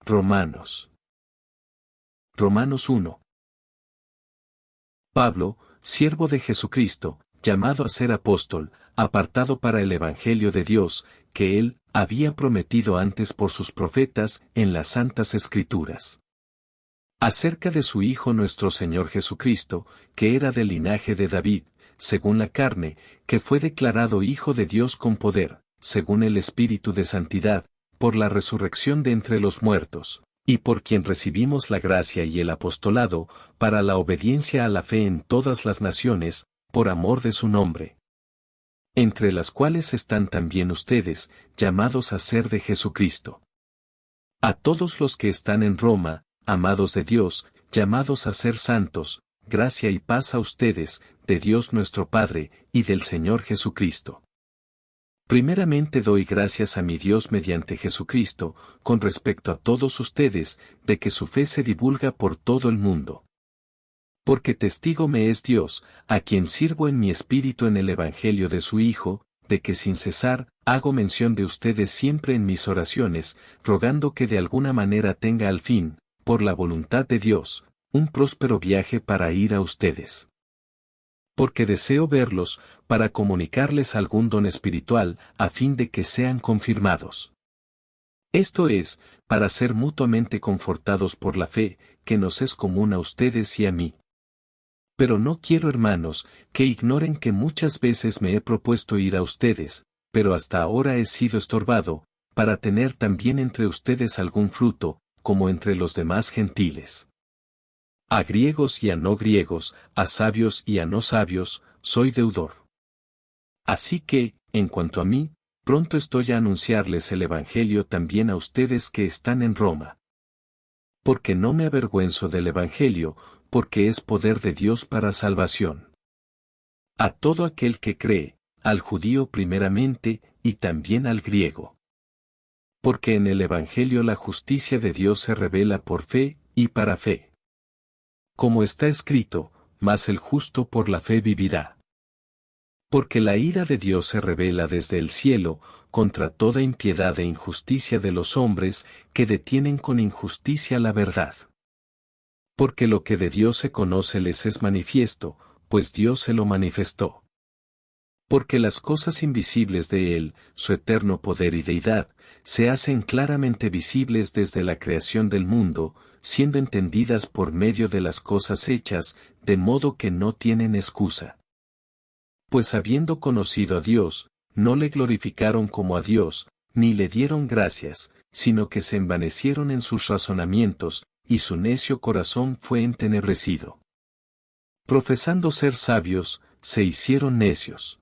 Romanos. Romanos 1. Pablo, siervo de Jesucristo, llamado a ser apóstol, apartado para el Evangelio de Dios, que él había prometido antes por sus profetas en las Santas Escrituras. Acerca de su Hijo nuestro Señor Jesucristo, que era del linaje de David, según la carne, que fue declarado Hijo de Dios con poder, según el Espíritu de Santidad, por la resurrección de entre los muertos, y por quien recibimos la gracia y el apostolado, para la obediencia a la fe en todas las naciones, por amor de su nombre. Entre las cuales están también ustedes, llamados a ser de Jesucristo. A todos los que están en Roma, amados de Dios, llamados a ser santos, gracia y paz a ustedes, de Dios nuestro Padre, y del Señor Jesucristo. Primeramente doy gracias a mi Dios mediante Jesucristo, con respecto a todos ustedes, de que su fe se divulga por todo el mundo. Porque testigo me es Dios, a quien sirvo en mi espíritu en el Evangelio de su Hijo, de que sin cesar, hago mención de ustedes siempre en mis oraciones, rogando que de alguna manera tenga al fin, por la voluntad de Dios, un próspero viaje para ir a ustedes. Porque deseo verlos, para comunicarles algún don espiritual, a fin de que sean confirmados. Esto es, para ser mutuamente confortados por la fe, que nos es común a ustedes y a mí. Pero no quiero, hermanos, que ignoren que muchas veces me he propuesto ir a ustedes, pero hasta ahora he sido estorbado, para tener también entre ustedes algún fruto, como entre los demás gentiles. A griegos y a no griegos, a sabios y a no sabios, soy deudor. Así que, en cuanto a mí, pronto estoy a anunciarles el Evangelio también a ustedes que están en Roma. Porque no me avergüenzo del Evangelio, porque es poder de Dios para salvación. A todo aquel que cree, al judío primeramente, y también al griego. Porque en el Evangelio la justicia de Dios se revela por fe, y para fe. Como está escrito, mas el justo por la fe vivirá. Porque la ira de Dios se revela desde el cielo, contra toda impiedad e injusticia de los hombres, que detienen con injusticia la verdad. Porque lo que de Dios se conoce les es manifiesto, pues Dios se lo manifestó. Porque las cosas invisibles de Él, su eterno poder y deidad, se hacen claramente visibles desde la creación del mundo, siendo entendidas por medio de las cosas hechas, de modo que no tienen excusa. Pues habiendo conocido a Dios, no le glorificaron como a Dios, ni le dieron gracias, sino que se envanecieron en sus razonamientos, y su necio corazón fue entenebrecido. Profesando ser sabios, se hicieron necios.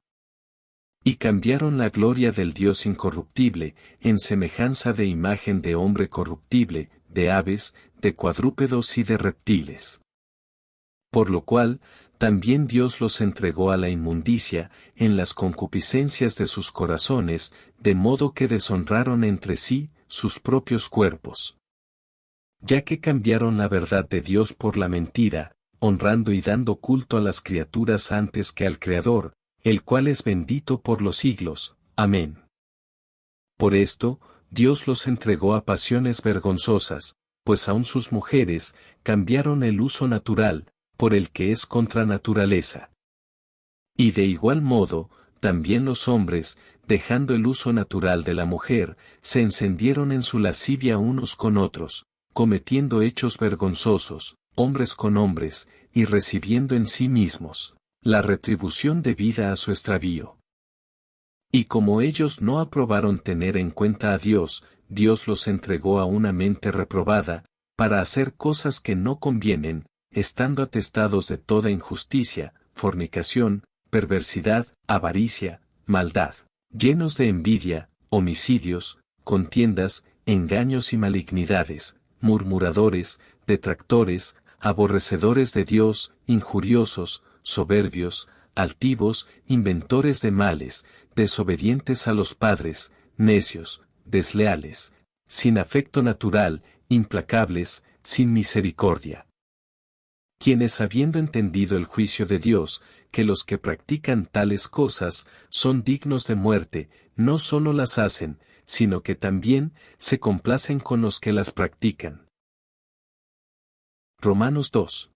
Y cambiaron la gloria del Dios incorruptible, en semejanza de imagen de hombre corruptible, de aves, de cuadrúpedos y de reptiles. Por lo cual, también Dios los entregó a la inmundicia, en las concupiscencias de sus corazones, de modo que deshonraron entre sí, sus propios cuerpos. Ya que cambiaron la verdad de Dios por la mentira, honrando y dando culto a las criaturas antes que al Creador, el cual es bendito por los siglos. Amén. Por esto, Dios los entregó a pasiones vergonzosas, pues aun sus mujeres, cambiaron el uso natural, por el que es contra naturaleza. Y de igual modo, también los hombres, dejando el uso natural de la mujer, se encendieron en su lascivia unos con otros, cometiendo hechos vergonzosos, hombres con hombres, y recibiendo en sí mismos la retribución debida a su extravío. Y como ellos no aprobaron tener en cuenta a Dios, Dios los entregó a una mente reprobada, para hacer cosas que no convienen, estando atestados de toda injusticia, fornicación, perversidad, avaricia, maldad, llenos de envidia, homicidios, contiendas, engaños y malignidades, murmuradores, detractores, aborrecedores de Dios, injuriosos, soberbios, altivos, inventores de males, desobedientes a los padres, necios, desleales, sin afecto natural, implacables, sin misericordia. Quienes habiendo entendido el juicio de Dios, que los que practican tales cosas son dignos de muerte, no solo las hacen, sino que también se complacen con los que las practican. Romanos 2.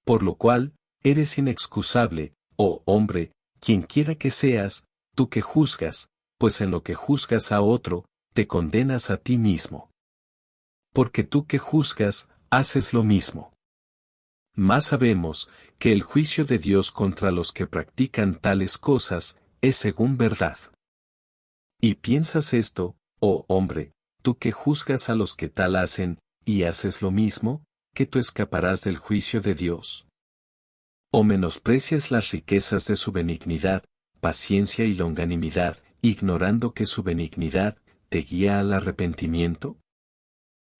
Por lo cual, eres inexcusable, oh hombre, quien quiera que seas, tú que juzgas, pues en lo que juzgas a otro, te condenas a ti mismo. Porque tú que juzgas, haces lo mismo. Mas sabemos que el juicio de Dios contra los que practican tales cosas es según verdad. ¿Y piensas esto, oh hombre, tú que juzgas a los que tal hacen, y haces lo mismo, que tú escaparás del juicio de Dios? ¿O menosprecias las riquezas de su benignidad, paciencia y longanimidad, ignorando que su benignidad te guía al arrepentimiento?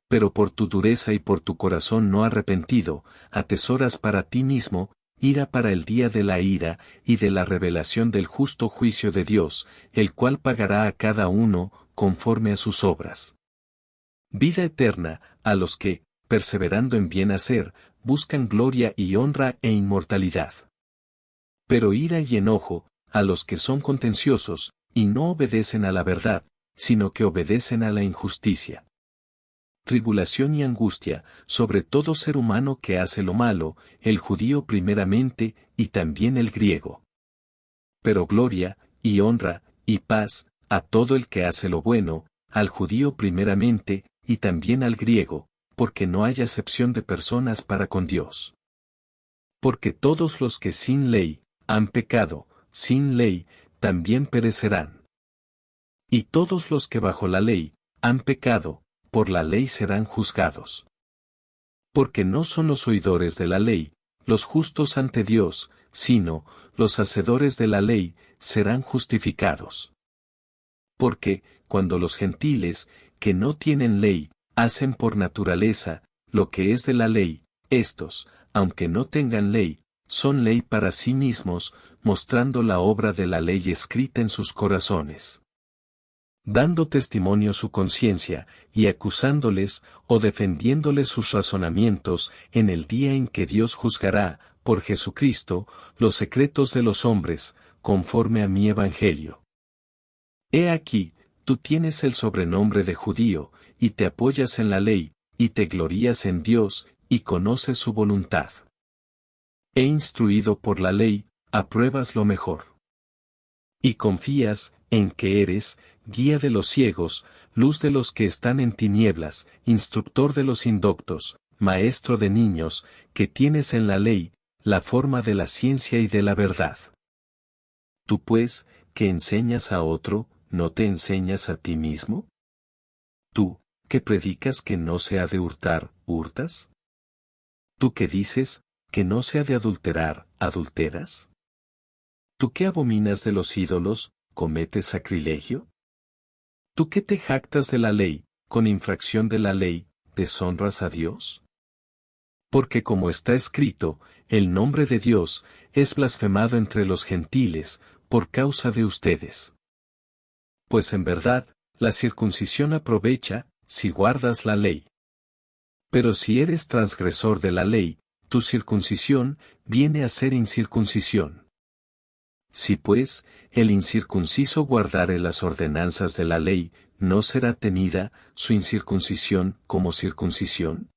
Pero por tu dureza y por tu corazón no arrepentido, atesoras para ti mismo, ira para el día de la ira y de la revelación del justo juicio de Dios, el cual pagará a cada uno conforme a sus obras. Vida eterna, a los que, perseverando en bien hacer, buscan gloria y honra e inmortalidad. Pero ira y enojo, a los que son contenciosos, y no obedecen a la verdad, sino que obedecen a la injusticia. Tribulación y angustia, sobre todo ser humano que hace lo malo, el judío primeramente, y también el griego. Pero gloria, y honra, y paz, a todo el que hace lo bueno, al judío primeramente, y también al griego, porque no hay acepción de personas para con Dios. Porque todos los que sin ley, han pecado, sin ley, también perecerán. Y todos los que bajo la ley, han pecado, por la ley serán juzgados. Porque no son los oidores de la ley, los justos ante Dios, sino, los hacedores de la ley, serán justificados. Porque, cuando los gentiles, que no tienen ley, hacen por naturaleza, lo que es de la ley, éstos, aunque no tengan ley, son ley para sí mismos, mostrando la obra de la ley escrita en sus corazones. Dando testimonio su conciencia, y acusándoles, o defendiéndoles sus razonamientos, en el día en que Dios juzgará, por Jesucristo, los secretos de los hombres, conforme a mi evangelio. He aquí, tú tienes el sobrenombre de judío, y te apoyas en la ley, y te glorías en Dios, y conoces su voluntad. He instruido por la ley, apruebas lo mejor. Y confías, en que eres, guía de los ciegos, luz de los que están en tinieblas, instructor de los indoctos, maestro de niños, que tienes en la ley, la forma de la ciencia y de la verdad. Tú pues, que enseñas a otro, ¿no te enseñas a ti mismo? Tú, que predicas que no se ha de hurtar, ¿hurtas? Tú que dices, que no se ha de adulterar, ¿adulteras? ¿Tú que abominas de los ídolos, cometes sacrilegio? ¿Tú que te jactas de la ley, con infracción de la ley, deshonras a Dios? Porque como está escrito, el nombre de Dios es blasfemado entre los gentiles, por causa de ustedes. Pues en verdad, la circuncisión aprovecha, si guardas la ley. Pero si eres transgresor de la ley, tu circuncisión viene a ser incircuncisión. Si pues, el incircunciso guardare las ordenanzas de la ley, ¿no será tenida su incircuncisión como circuncisión?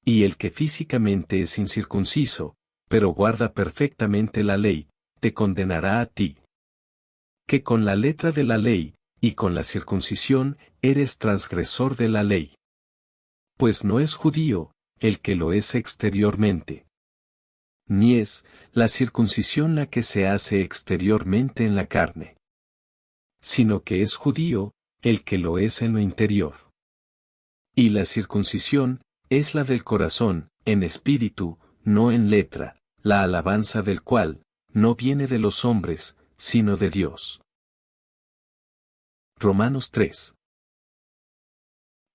Y el que físicamente es incircunciso, pero guarda perfectamente la ley, te condenará a ti. Que con la letra de la ley, y con la circuncisión, eres transgresor de la ley. Pues no es judío, el que lo es exteriormente. Ni es la circuncisión la que se hace exteriormente en la carne. Sino que es judío, el que lo es en lo interior. Y la circuncisión, es la del corazón, en espíritu, no en letra, la alabanza del cual, no viene de los hombres, sino de Dios. Romanos 3.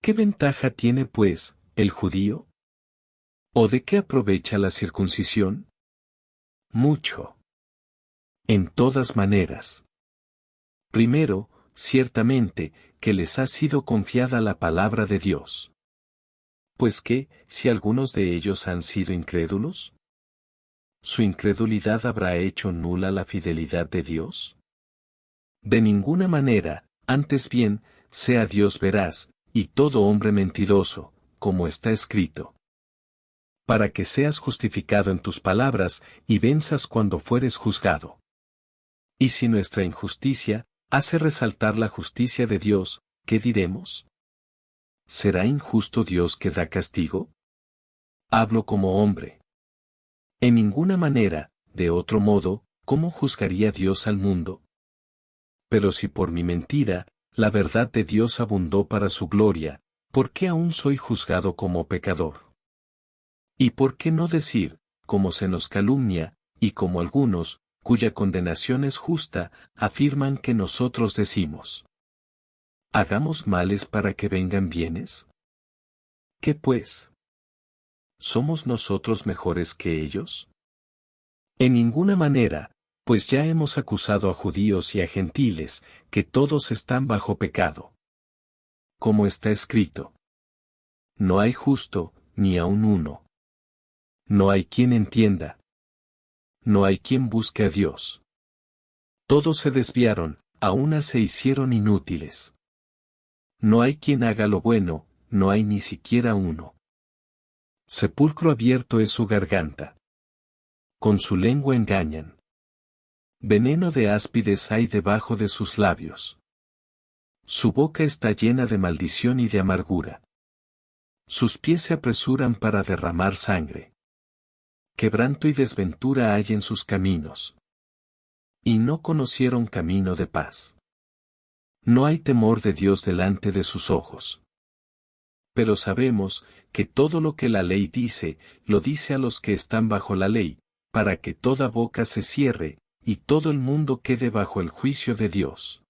¿Qué ventaja tiene pues, el judío? ¿O de qué aprovecha la circuncisión? Mucho. En todas maneras. Primero, ciertamente, que les ha sido confiada la palabra de Dios. Pues que, si algunos de ellos han sido incrédulos, ¿su incredulidad habrá hecho nula la fidelidad de Dios? De ninguna manera, antes bien, sea Dios veraz, y todo hombre mentiroso, como está escrito. Para que seas justificado en tus palabras, y venzas cuando fueres juzgado. Y si nuestra injusticia hace resaltar la justicia de Dios, ¿qué diremos? ¿Será injusto Dios que da castigo? Hablo como hombre. En ninguna manera, de otro modo, ¿cómo juzgaría Dios al mundo? Pero si por mi mentira, la verdad de Dios abundó para su gloria, ¿por qué aún soy juzgado como pecador? ¿Y por qué no decir, como se nos calumnia, y como algunos, cuya condenación es justa, afirman que nosotros decimos? ¿Hagamos males para que vengan bienes? ¿Qué pues? ¿Somos nosotros mejores que ellos? En ninguna manera, pues ya hemos acusado a judíos y a gentiles, que todos están bajo pecado. Como está escrito: no hay justo, ni aun uno. No hay quien entienda. No hay quien busque a Dios. Todos se desviaron, a una se hicieron inútiles. No hay quien haga lo bueno, no hay ni siquiera uno. Sepulcro abierto es su garganta. Con su lengua engañan. Veneno de áspides hay debajo de sus labios. Su boca está llena de maldición y de amargura. Sus pies se apresuran para derramar sangre. Quebranto y desventura hay en sus caminos. Y no conocieron camino de paz. No hay temor de Dios delante de sus ojos. Pero sabemos que todo lo que la ley dice, lo dice a los que están bajo la ley, para que toda boca se cierre, y todo el mundo quede bajo el juicio de Dios.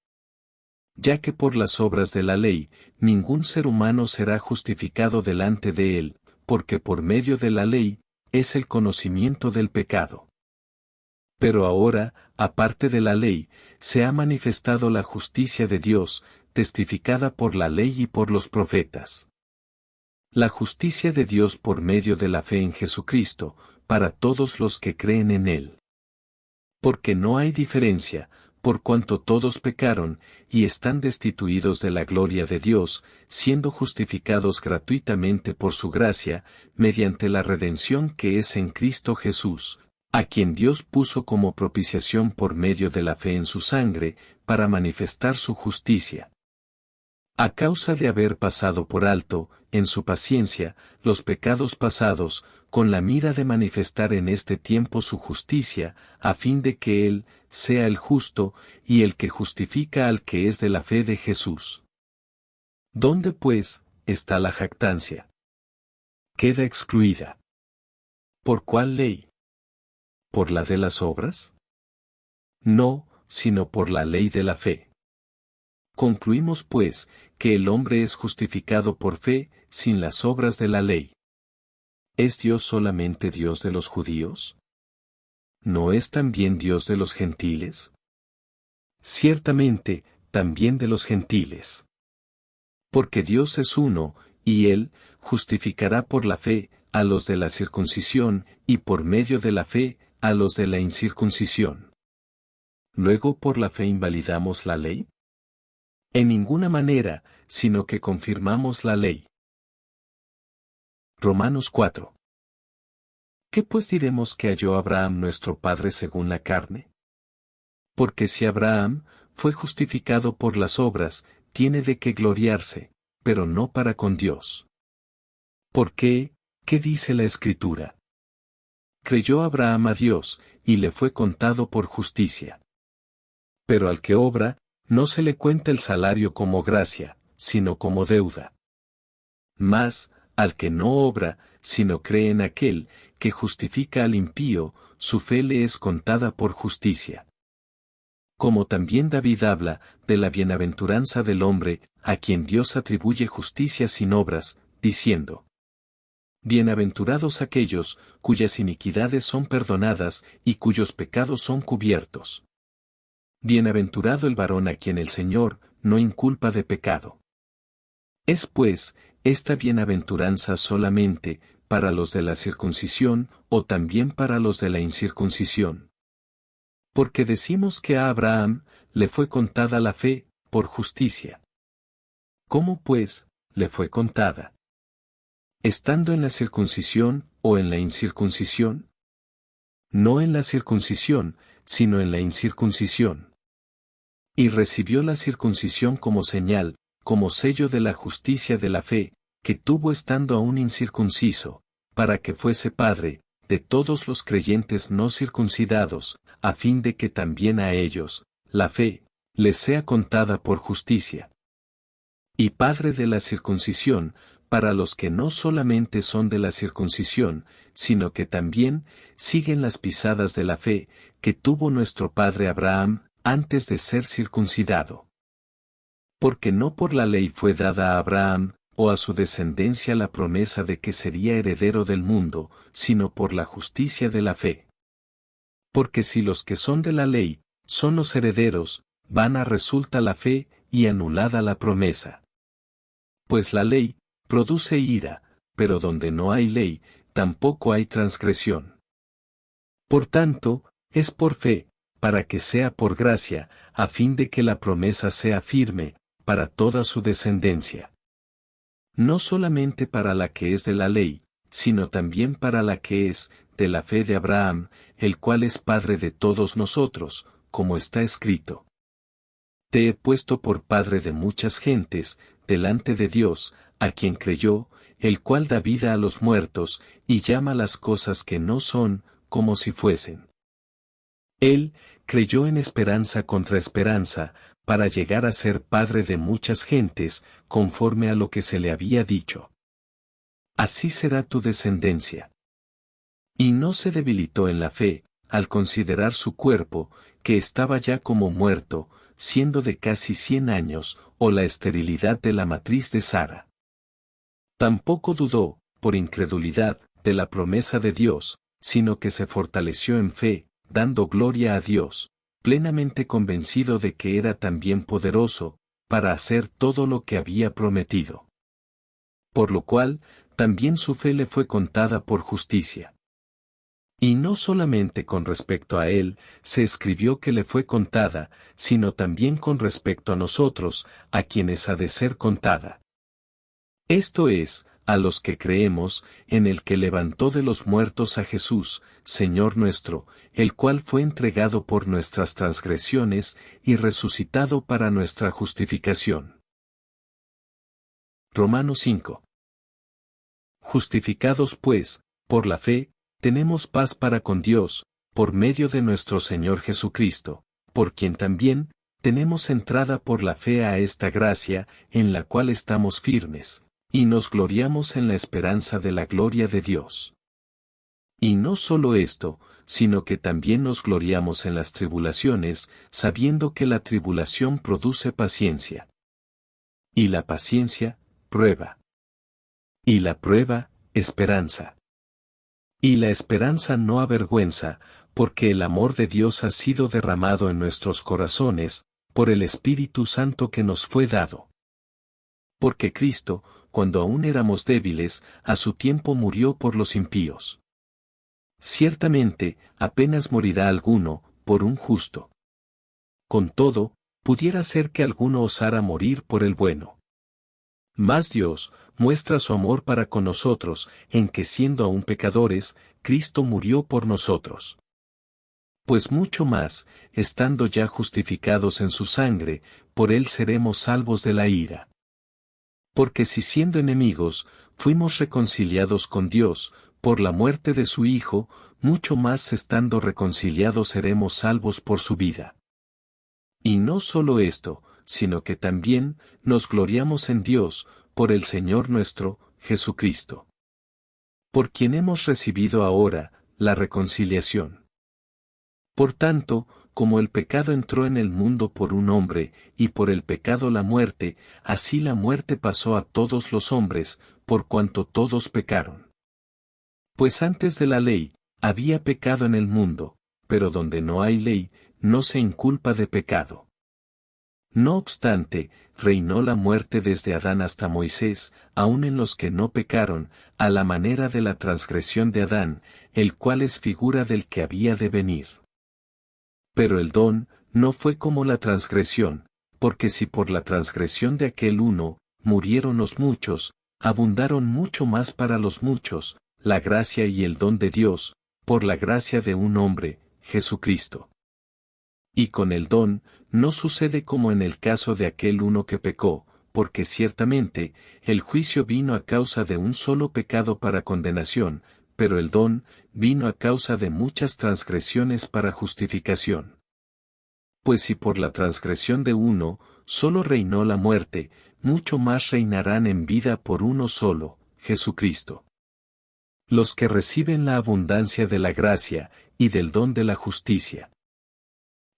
Ya que por las obras de la ley, ningún ser humano será justificado delante de él, porque por medio de la ley, es el conocimiento del pecado. Pero ahora, aparte de la ley, se ha manifestado la justicia de Dios, testificada por la ley y por los profetas. La justicia de Dios por medio de la fe en Jesucristo, para todos los que creen en Él. Porque no hay diferencia, por cuanto todos pecaron, y están destituidos de la gloria de Dios, siendo justificados gratuitamente por su gracia, mediante la redención que es en Cristo Jesús, a quien Dios puso como propiciación por medio de la fe en su sangre, para manifestar su justicia. A causa de haber pasado por alto, en su paciencia, los pecados pasados, con la mira de manifestar en este tiempo su justicia, a fin de que Él sea el justo, y el que justifica al que es de la fe de Jesús. ¿Dónde, pues, está la jactancia? Queda excluida. ¿Por cuál ley? ¿Por la de las obras? No, sino por la ley de la fe. Concluimos pues, que el hombre es justificado por fe, sin las obras de la ley. ¿Es Dios solamente Dios de los judíos? ¿No es también Dios de los gentiles? Ciertamente, también de los gentiles. Porque Dios es uno, y Él justificará por la fe a los de la circuncisión, y por medio de la fe a los de la incircuncisión. ¿Luego por la fe invalidamos la ley? En ninguna manera, sino que confirmamos la ley. Romanos 4. ¿Qué pues diremos que halló Abraham nuestro padre según la carne? Porque si Abraham fue justificado por las obras, tiene de qué gloriarse, pero no para con Dios. ¿Por qué? ¿Qué dice la Escritura? Creyó Abraham a Dios, y le fue contado por justicia. Pero al que obra, no se le cuenta el salario como gracia, sino como deuda. Mas, al que no obra, sino cree en aquel, que justifica al impío, su fe le es contada por justicia. Como también David habla, de la bienaventuranza del hombre, a quien Dios atribuye justicia sin obras, diciendo: Bienaventurados aquellos, cuyas iniquidades son perdonadas, y cuyos pecados son cubiertos. Bienaventurado el varón a quien el Señor no inculpa de pecado. Es pues, esta bienaventuranza solamente, para los de la circuncisión, o también para los de la incircuncisión. Porque decimos que a Abraham le fue contada la fe, por justicia. ¿Cómo pues, le fue contada? ¿Estando en la circuncisión o en la incircuncisión? No en la circuncisión, sino en la incircuncisión. Y recibió la circuncisión como señal, como sello de la justicia de la fe, que tuvo estando aún incircunciso, para que fuese padre de todos los creyentes no circuncidados, a fin de que también a ellos, la fe, les sea contada por justicia. Y padre de la circuncisión, para los que no solamente son de la circuncisión, sino que también siguen las pisadas de la fe, que tuvo nuestro padre Abraham, antes de ser circuncidado. Porque no por la ley fue dada a Abraham, o a su descendencia la promesa de que sería heredero del mundo, sino por la justicia de la fe. Porque si los que son de la ley, son los herederos, vana resulta la fe, y anulada la promesa. Pues la ley, produce ira, pero donde no hay ley, tampoco hay transgresión. Por tanto, es por fe, para que sea por gracia, a fin de que la promesa sea firme, para toda su descendencia. No solamente para la que es de la ley, sino también para la que es, de la fe de Abraham, el cual es Padre de todos nosotros, como está escrito. Te he puesto por Padre de muchas gentes, delante de Dios, a quien creyó, el cual da vida a los muertos, y llama las cosas que no son, como si fuesen. Él, creyó en esperanza contra esperanza, para llegar a ser padre de muchas gentes, conforme a lo que se le había dicho. Así será tu descendencia. Y no se debilitó en la fe, al considerar su cuerpo, que estaba ya como muerto, siendo de casi 100 años, o la esterilidad de la matriz de Sara. Tampoco dudó, por incredulidad, de la promesa de Dios, sino que se fortaleció en fe, dando gloria a Dios, plenamente convencido de que era también poderoso, para hacer todo lo que había prometido. Por lo cual, también su fe le fue contada por justicia. Y no solamente con respecto a él, se escribió que le fue contada, sino también con respecto a nosotros, a quienes ha de ser contada. Esto es, a los que creemos, en el que levantó de los muertos a Jesús, Señor nuestro, el cual fue entregado por nuestras transgresiones, y resucitado para nuestra justificación. Romanos 5. Justificados pues, por la fe, tenemos paz para con Dios, por medio de nuestro Señor Jesucristo, por quien también, tenemos entrada por la fe a esta gracia, en la cual estamos firmes, y nos gloriamos en la esperanza de la gloria de Dios. Y no solo esto, sino que también nos gloriamos en las tribulaciones, sabiendo que la tribulación produce paciencia. Y la paciencia, prueba. Y la prueba, esperanza. Y la esperanza no avergüenza, porque el amor de Dios ha sido derramado en nuestros corazones, por el Espíritu Santo que nos fue dado. Porque Cristo, cuando aún éramos débiles, a su tiempo murió por los impíos. Ciertamente, apenas morirá alguno, por un justo. Con todo, pudiera ser que alguno osara morir por el bueno. Mas Dios muestra su amor para con nosotros, en que siendo aún pecadores, Cristo murió por nosotros. Pues mucho más, estando ya justificados en su sangre, por él seremos salvos de la ira. Porque si siendo enemigos, fuimos reconciliados con Dios, por la muerte de su Hijo, mucho más estando reconciliados seremos salvos por su vida. Y no solo esto, sino que también, nos gloriamos en Dios, por el Señor nuestro, Jesucristo. Por quien hemos recibido ahora, la reconciliación. Por tanto, como el pecado entró en el mundo por un hombre, y por el pecado la muerte, así la muerte pasó a todos los hombres, por cuanto todos pecaron. Pues antes de la ley, había pecado en el mundo, pero donde no hay ley, no se inculpa de pecado. No obstante, reinó la muerte desde Adán hasta Moisés, aun en los que no pecaron, a la manera de la transgresión de Adán, el cual es figura del que había de venir. Pero el don, no fue como la transgresión, porque si por la transgresión de aquel uno, murieron los muchos, abundaron mucho más para los muchos, la gracia y el don de Dios, por la gracia de un hombre, Jesucristo. Y con el don, no sucede como en el caso de aquel uno que pecó, porque ciertamente, el juicio vino a causa de un solo pecado para condenación, pero el don, vino a causa de muchas transgresiones para justificación. Pues si por la transgresión de uno, solo reinó la muerte, mucho más reinarán en vida por uno solo, Jesucristo. Los que reciben la abundancia de la gracia, y del don de la justicia.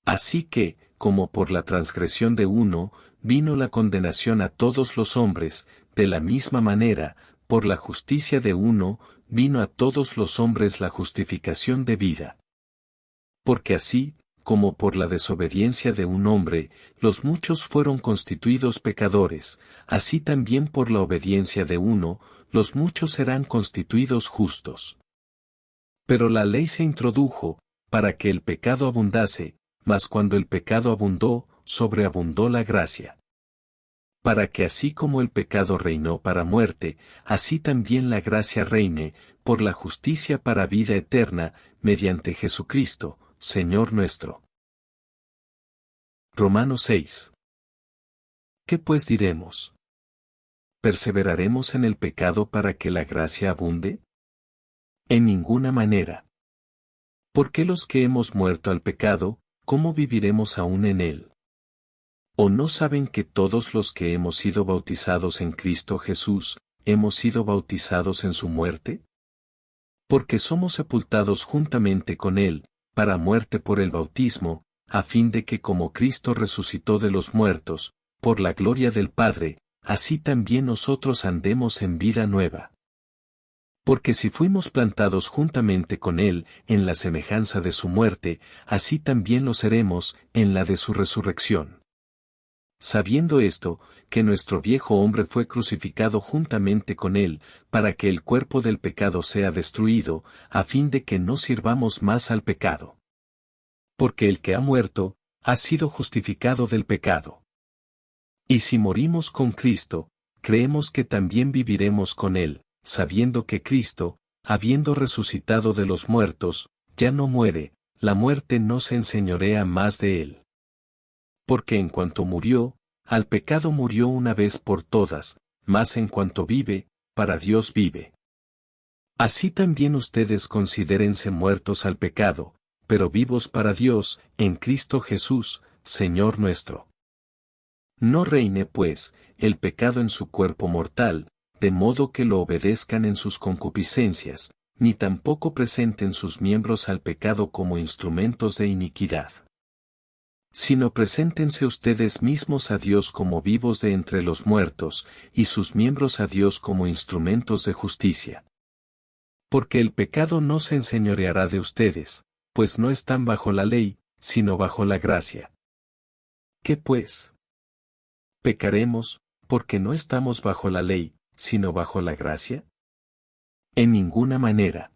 Así que, como por la transgresión de uno, vino la condenación a todos los hombres, de la misma manera, por la justicia de uno, vino a todos los hombres la justificación de vida. Porque así, como por la desobediencia de un hombre, los muchos fueron constituidos pecadores, así también por la obediencia de uno, los muchos serán constituidos justos. Pero la ley se introdujo, para que el pecado abundase, mas cuando el pecado abundó, sobreabundó la gracia. Para que así como el pecado reinó para muerte, así también la gracia reine, por la justicia para vida eterna, mediante Jesucristo, Señor nuestro. Romanos 6. ¿Qué pues diremos? ¿Perseveraremos en el pecado para que la gracia abunde? En ninguna manera. Porque los que hemos muerto al pecado, ¿cómo viviremos aún en él? ¿O no saben que todos los que hemos sido bautizados en Cristo Jesús, hemos sido bautizados en su muerte? Porque somos sepultados juntamente con él, para muerte por el bautismo, a fin de que como Cristo resucitó de los muertos, por la gloria del Padre, así también nosotros andemos en vida nueva. Porque si fuimos plantados juntamente con él en la semejanza de su muerte, así también lo seremos en la de su resurrección. Sabiendo esto, que nuestro viejo hombre fue crucificado juntamente con él, para que el cuerpo del pecado sea destruido, a fin de que no sirvamos más al pecado. Porque el que ha muerto, ha sido justificado del pecado. Y si morimos con Cristo, creemos que también viviremos con él, sabiendo que Cristo, habiendo resucitado de los muertos, ya no muere, la muerte no se enseñorea más de él. Porque en cuanto murió, al pecado murió una vez por todas, mas en cuanto vive, para Dios vive. Así también ustedes considérense muertos al pecado, pero vivos para Dios, en Cristo Jesús, Señor nuestro. No reine pues, el pecado en su cuerpo mortal, de modo que lo obedezcan en sus concupiscencias, ni tampoco presenten sus miembros al pecado como instrumentos de iniquidad. Sino preséntense ustedes mismos a Dios como vivos de entre los muertos, y sus miembros a Dios como instrumentos de justicia. Porque el pecado no se enseñoreará de ustedes, pues no están bajo la ley, sino bajo la gracia. ¿Qué pues? ¿Pecaremos, porque no estamos bajo la ley, sino bajo la gracia? En ninguna manera.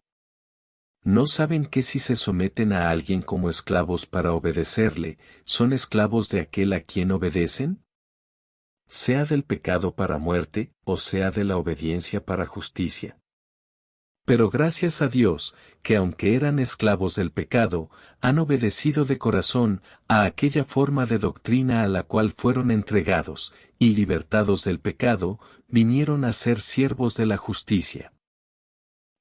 ¿No saben que si se someten a alguien como esclavos para obedecerle, son esclavos de aquel a quien obedecen? Sea del pecado para muerte, o sea de la obediencia para justicia. Pero gracias a Dios, que aunque eran esclavos del pecado, han obedecido de corazón a aquella forma de doctrina a la cual fueron entregados, y libertados del pecado, vinieron a ser siervos de la justicia.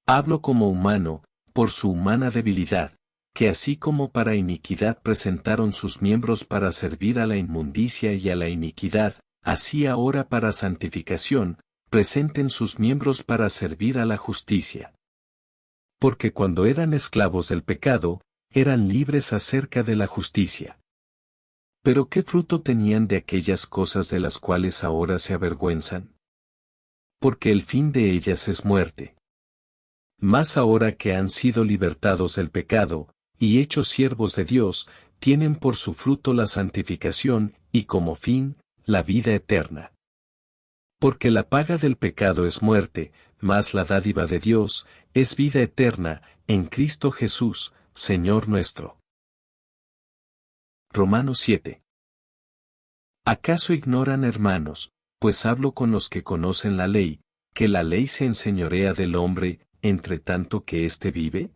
Hablo como humano, por su humana debilidad, que así como para iniquidad presentaron sus miembros para servir a la inmundicia y a la iniquidad, así ahora para santificación, presenten sus miembros para servir a la justicia. Porque cuando eran esclavos del pecado, eran libres acerca de la justicia. Pero ¿qué fruto tenían de aquellas cosas de las cuales ahora se avergüenzan? Porque el fin de ellas es muerte. Mas ahora que han sido libertados del pecado, y hechos siervos de Dios, tienen por su fruto la santificación, y como fin, la vida eterna. Porque la paga del pecado es muerte, mas la dádiva de Dios, es vida eterna, en Cristo Jesús, Señor nuestro. Romanos 7. ¿Acaso ignoran, hermanos, pues hablo con los que conocen la ley, que la ley se enseñorea del hombre, entre tanto que éste vive?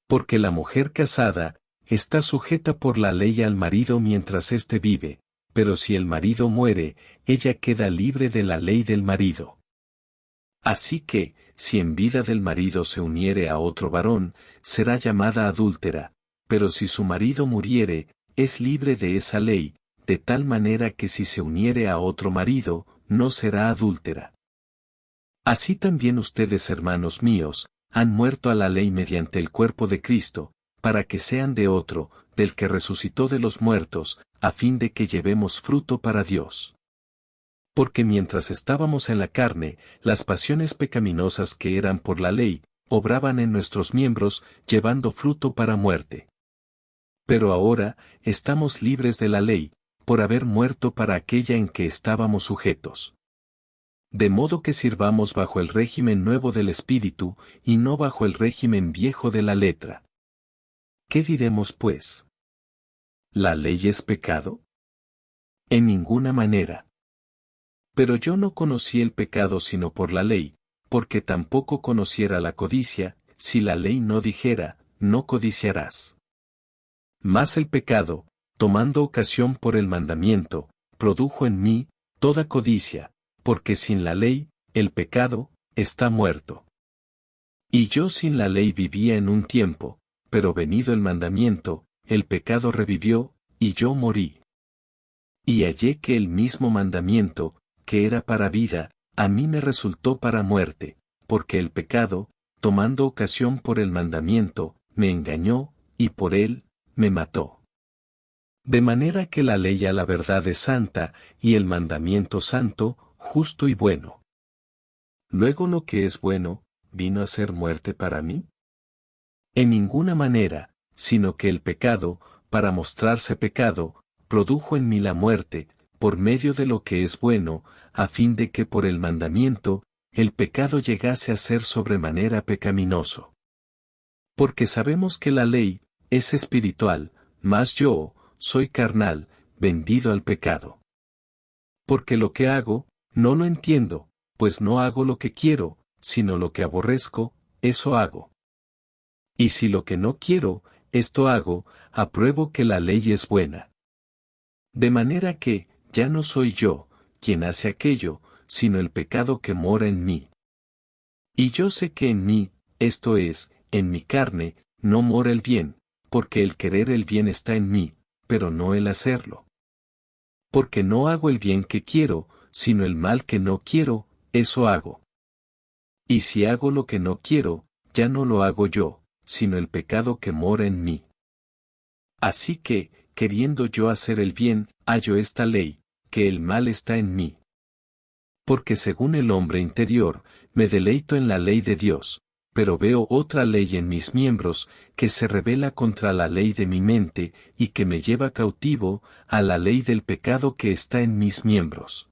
Porque la mujer casada está sujeta por la ley al marido mientras éste vive, pero si el marido muere, ella queda libre de la ley del marido. Así que, si en vida del marido se uniere a otro varón, será llamada adúltera, pero si su marido muriere, es libre de esa ley, de tal manera que si se uniere a otro marido, no será adúltera. Así también ustedes, hermanos míos, han muerto a la ley mediante el cuerpo de Cristo, para que sean de otro, del que resucitó de los muertos, a fin de que llevemos fruto para Dios. Porque mientras estábamos en la carne, las pasiones pecaminosas que eran por la ley, obraban en nuestros miembros, llevando fruto para muerte. Pero ahora, estamos libres de la ley, por haber muerto para aquella en que estábamos sujetos. De modo que sirvamos bajo el régimen nuevo del Espíritu, y no bajo el régimen viejo de la letra. ¿Qué diremos pues? ¿La ley es pecado? En ninguna manera. Pero yo no conocí el pecado sino por la ley, porque tampoco conociera la codicia, si la ley no dijera, no codiciarás. Mas el pecado, tomando ocasión por el mandamiento, produjo en mí toda codicia, porque sin la ley, el pecado, está muerto. Y yo sin la ley vivía en un tiempo, pero venido el mandamiento, el pecado revivió, y yo morí. Y hallé que el mismo mandamiento, que era para vida, a mí me resultó para muerte, porque el pecado, tomando ocasión por el mandamiento, me engañó, y por él, me mató. De manera que la ley a la verdad es santa, y el mandamiento santo, justo y bueno. Luego lo que es bueno, ¿vino a ser muerte para mí? En ninguna manera, sino que el pecado, para mostrarse pecado, produjo en mí la muerte, por medio de lo que es bueno, a fin de que por el mandamiento, el pecado llegase a ser sobremanera pecaminoso. Porque sabemos que la ley, es espiritual, mas yo, soy carnal, vendido al pecado. Porque lo que hago, no lo entiendo, pues no hago lo que quiero, sino lo que aborrezco, eso hago. Y si lo que no quiero, esto hago, apruebo que la ley es buena. De manera que, ya no soy yo, quien hace aquello, sino el pecado que mora en mí. Y yo sé que en mí, esto es, en mi carne, no mora el bien, porque el querer el bien está en mí, pero no el hacerlo. Porque no hago el bien que quiero, sino el mal que no quiero, eso hago. Y si hago lo que no quiero, ya no lo hago yo, sino el pecado que mora en mí. Así que, queriendo yo hacer el bien, hallo esta ley, que el mal está en mí. Porque según el hombre interior, me deleito en la ley de Dios, pero veo otra ley en mis miembros, que se rebela contra la ley de mi mente, y que me lleva cautivo, a la ley del pecado que está en mis miembros.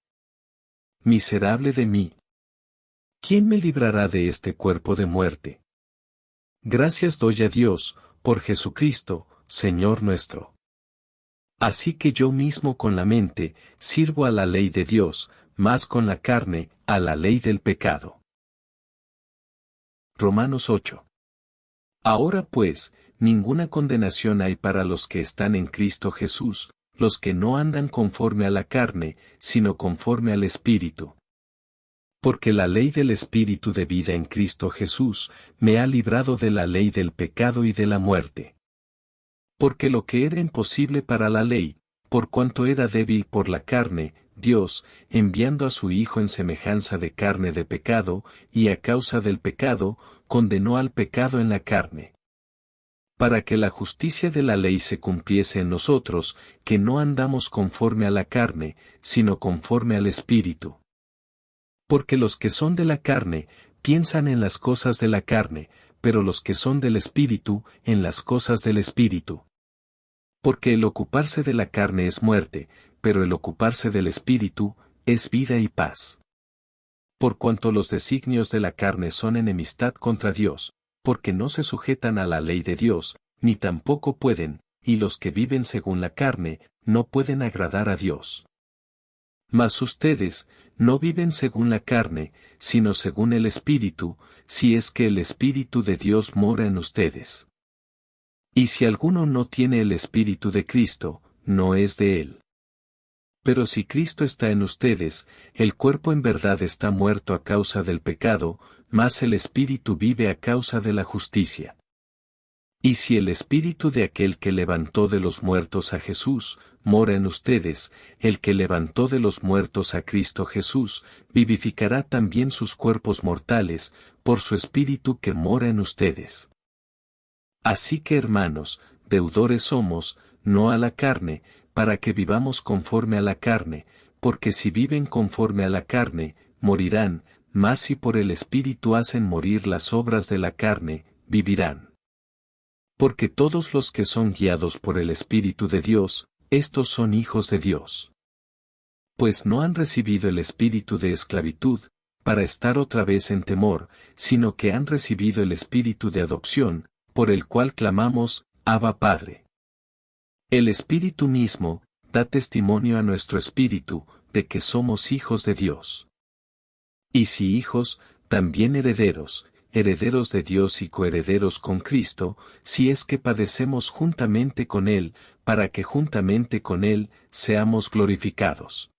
Miserable de mí. ¿Quién me librará de este cuerpo de muerte? Gracias doy a Dios, por Jesucristo, Señor nuestro. Así que yo mismo con la mente, sirvo a la ley de Dios, mas con la carne, a la ley del pecado. Romanos 8. Ahora pues, ninguna condenación hay para los que están en Cristo Jesús, los que no andan conforme a la carne, sino conforme al Espíritu. Porque la ley del Espíritu de vida en Cristo Jesús, me ha librado de la ley del pecado y de la muerte. Porque lo que era imposible para la ley, por cuanto era débil por la carne, Dios, enviando a su Hijo en semejanza de carne de pecado, y a causa del pecado, condenó al pecado en la carne. Para que la justicia de la ley se cumpliese en nosotros, que no andamos conforme a la carne, sino conforme al Espíritu. Porque los que son de la carne, piensan en las cosas de la carne, pero los que son del Espíritu, en las cosas del Espíritu. Porque el ocuparse de la carne es muerte, pero el ocuparse del Espíritu, es vida y paz. Por cuanto los designios de la carne son enemistad contra Dios, porque no se sujetan a la ley de Dios, ni tampoco pueden, y los que viven según la carne, no pueden agradar a Dios. Mas ustedes, no viven según la carne, sino según el Espíritu, si es que el Espíritu de Dios mora en ustedes. Y si alguno no tiene el Espíritu de Cristo, no es de él. Pero si Cristo está en ustedes, el cuerpo en verdad está muerto a causa del pecado, mas el Espíritu vive a causa de la justicia. Y si el Espíritu de aquel que levantó de los muertos a Jesús, mora en ustedes, el que levantó de los muertos a Cristo Jesús, vivificará también sus cuerpos mortales, por su Espíritu que mora en ustedes. Así que hermanos, deudores somos, no a la carne, para que vivamos conforme a la carne, porque si viven conforme a la carne, morirán, mas si por el Espíritu hacen morir las obras de la carne, vivirán. Porque todos los que son guiados por el Espíritu de Dios, estos son hijos de Dios. Pues no han recibido el espíritu de esclavitud, para estar otra vez en temor, sino que han recibido el espíritu de adopción, por el cual clamamos, Abba Padre. El Espíritu mismo, da testimonio a nuestro espíritu, de que somos hijos de Dios. Y si hijos, también herederos, herederos de Dios y coherederos con Cristo, si es que padecemos juntamente con Él, para que juntamente con Él seamos glorificados.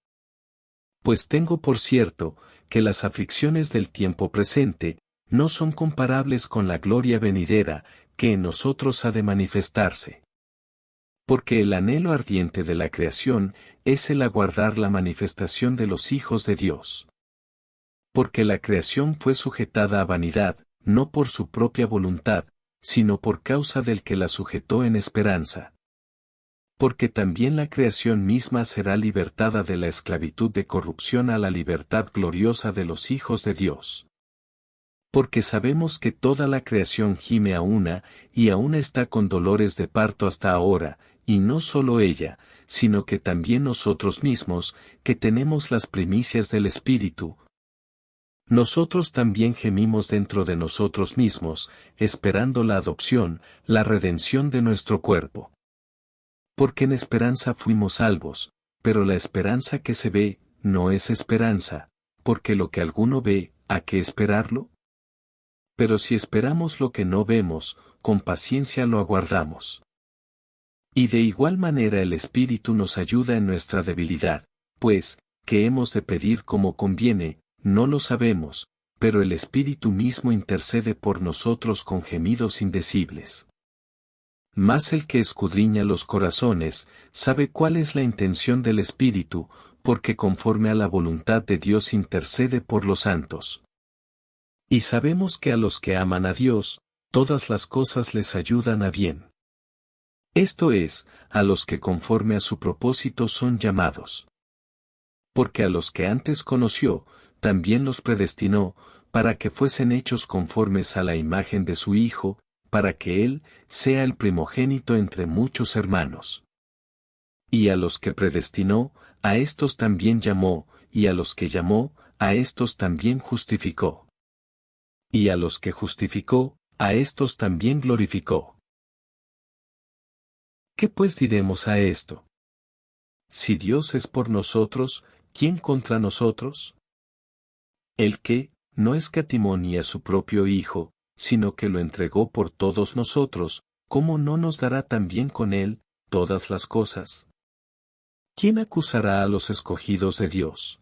Pues tengo por cierto, que las aflicciones del tiempo presente, no son comparables con la gloria venidera, que en nosotros ha de manifestarse. Porque el anhelo ardiente de la creación, es el aguardar la manifestación de los hijos de Dios. Porque la creación fue sujetada a vanidad, no por su propia voluntad, sino por causa del que la sujetó en esperanza. Porque también la creación misma será libertada de la esclavitud de corrupción a la libertad gloriosa de los hijos de Dios. Porque sabemos que toda la creación gime a una, y aún está con dolores de parto hasta ahora, y no solo ella, sino que también nosotros mismos, que tenemos las primicias del Espíritu. Nosotros también gemimos dentro de nosotros mismos, esperando la adopción, la redención de nuestro cuerpo. Porque en esperanza fuimos salvos, pero la esperanza que se ve, no es esperanza, porque lo que alguno ve, ¿a qué esperarlo? Pero si esperamos lo que no vemos, con paciencia lo aguardamos. Y de igual manera el Espíritu nos ayuda en nuestra debilidad, pues, ¿qué hemos de pedir como conviene? No lo sabemos, pero el Espíritu mismo intercede por nosotros con gemidos indecibles. Mas el que escudriña los corazones, sabe cuál es la intención del Espíritu, porque conforme a la voluntad de Dios intercede por los santos. Y sabemos que a los que aman a Dios, todas las cosas les ayudan a bien. Esto es, a los que conforme a su propósito son llamados. Porque a los que antes conoció, también los predestinó, para que fuesen hechos conformes a la imagen de su Hijo, para que Él sea el primogénito entre muchos hermanos. Y a los que predestinó, a éstos también llamó, y a los que llamó, a éstos también justificó. Y a los que justificó, a éstos también glorificó. ¿Qué pues diremos a esto? Si Dios es por nosotros, ¿quién contra nosotros? El que, no escatimó ni a su propio Hijo, sino que lo entregó por todos nosotros, ¿cómo no nos dará también con Él todas las cosas? ¿Quién acusará a los escogidos de Dios?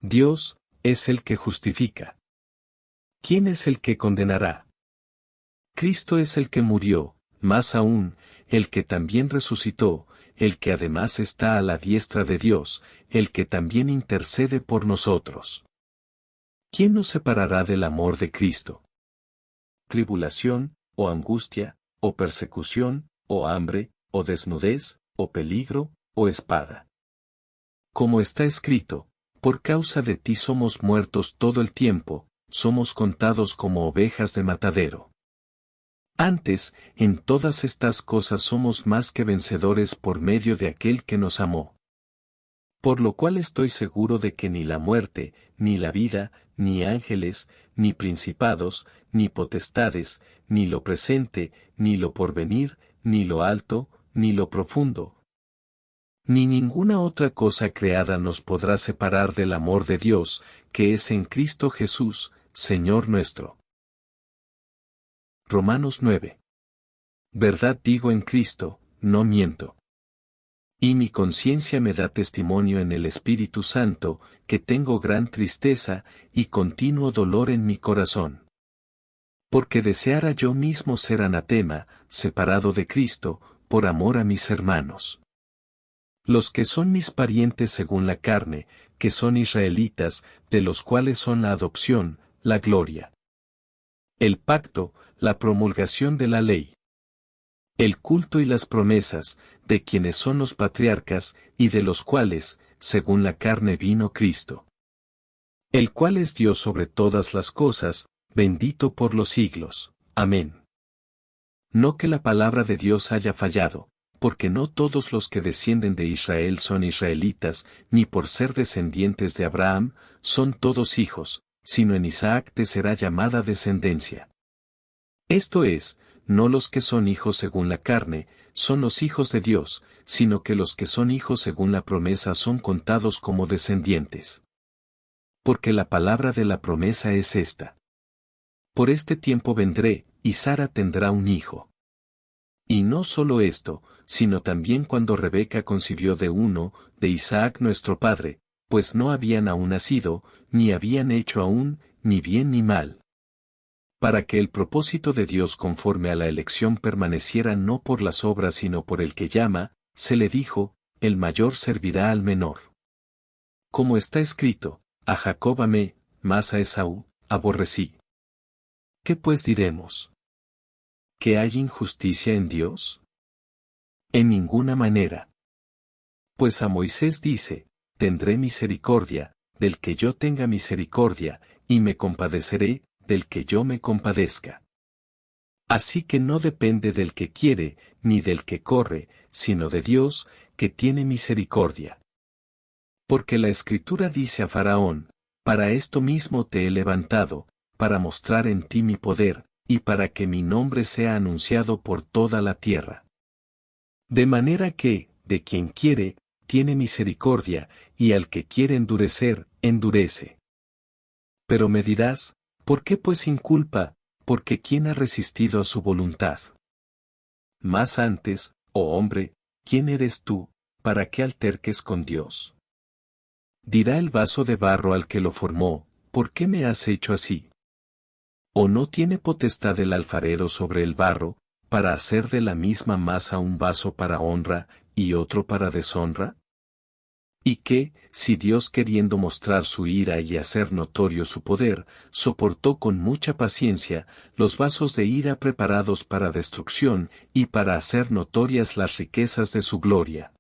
Dios es el que justifica. ¿Quién es el que condenará? Cristo es el que murió, más aún, el que también resucitó, el que además está a la diestra de Dios, el que también intercede por nosotros. ¿Quién nos separará del amor de Cristo? ¿Tribulación, o angustia, o persecución, o hambre, o desnudez, o peligro, o espada? Como está escrito, por causa de ti somos muertos todo el tiempo, somos contados como ovejas de matadero. Antes, en todas estas cosas somos más que vencedores por medio de aquel que nos amó. Por lo cual estoy seguro de que ni la muerte, ni la vida, ni ángeles, ni principados, ni potestades, ni lo presente, ni lo porvenir, ni lo alto, ni lo profundo, ni ninguna otra cosa creada nos podrá separar del amor de Dios, que es en Cristo Jesús, Señor nuestro. Romanos 9. Verdad digo en Cristo, no miento. Y mi conciencia me da testimonio en el Espíritu Santo, que tengo gran tristeza y continuo dolor en mi corazón. Porque deseara yo mismo ser anatema, separado de Cristo, por amor a mis hermanos. Los que son mis parientes según la carne, que son israelitas, de los cuales son la adopción, la gloria, el pacto, la promulgación de la ley, el culto y las promesas, de quienes son los patriarcas, y de los cuales, según la carne vino Cristo, el cual es Dios sobre todas las cosas, bendito por los siglos. Amén. No que la palabra de Dios haya fallado, porque no todos los que descienden de Israel son israelitas, ni por ser descendientes de Abraham, son todos hijos, sino en Isaac te será llamada descendencia. Esto es, no los que son hijos según la carne, son los hijos de Dios, sino que los que son hijos según la promesa son contados como descendientes. Porque la palabra de la promesa es esta: por este tiempo vendré, y Sara tendrá un hijo. Y no solo esto, sino también cuando Rebeca concibió de uno, de Isaac nuestro padre, pues no habían aún nacido, ni habían hecho aún, ni bien ni mal. Para que el propósito de Dios conforme a la elección permaneciera no por las obras sino por el que llama, se le dijo, el mayor servirá al menor. Como está escrito, a Jacob amé, mas a Esaú aborrecí. ¿Qué pues diremos? ¿Que hay injusticia en Dios? En ninguna manera. Pues a Moisés dice, tendré misericordia, del que yo tenga misericordia, y me compadeceré, del que yo me compadezca. Así que no depende del que quiere, ni del que corre, sino de Dios, que tiene misericordia. Porque la Escritura dice a Faraón, para esto mismo te he levantado, para mostrar en ti mi poder, y para que mi nombre sea anunciado por toda la tierra. De manera que, de quien quiere, tiene misericordia, y al que quiere endurecer, endurece. Pero me dirás, ¿por qué pues inculpa? Porque ¿quién ha resistido a su voluntad? Más antes, oh hombre, ¿quién eres tú, para que alterques con Dios? Dirá el vaso de barro al que lo formó, ¿por qué me has hecho así? ¿O no tiene potestad el alfarero sobre el barro, para hacer de la misma masa un vaso para honra, y otro para deshonra? Y que, si Dios queriendo mostrar su ira y hacer notorio su poder, soportó con mucha paciencia los vasos de ira preparados para destrucción, y para hacer notorias las riquezas de su gloria,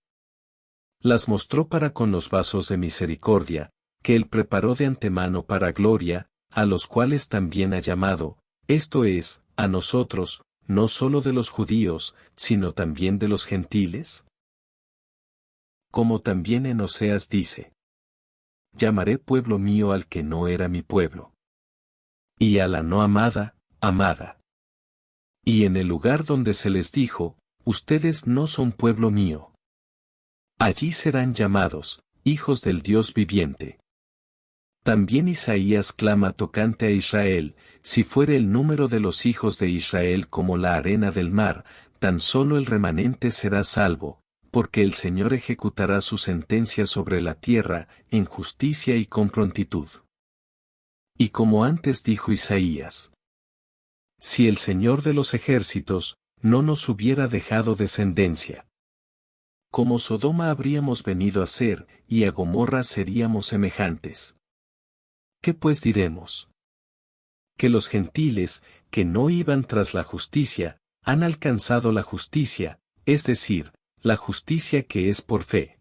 las mostró para con los vasos de misericordia, que él preparó de antemano para gloria, a los cuales también ha llamado, esto es, a nosotros, no solo de los judíos, sino también de los gentiles? Como también en Oseas dice, llamaré pueblo mío al que no era mi pueblo, y a la no amada, amada. Y en el lugar donde se les dijo, ustedes no son pueblo mío, allí serán llamados, hijos del Dios viviente. También Isaías clama tocante a Israel, si fuere el número de los hijos de Israel como la arena del mar, tan solo el remanente será salvo, porque el Señor ejecutará su sentencia sobre la tierra, en justicia y con prontitud. Y como antes dijo Isaías, si el Señor de los ejércitos, no nos hubiera dejado descendencia, como Sodoma habríamos venido a ser, y a Gomorra seríamos semejantes. ¿Qué pues diremos? Que los gentiles, que no iban tras la justicia, han alcanzado la justicia, es decir, la justicia que es por fe.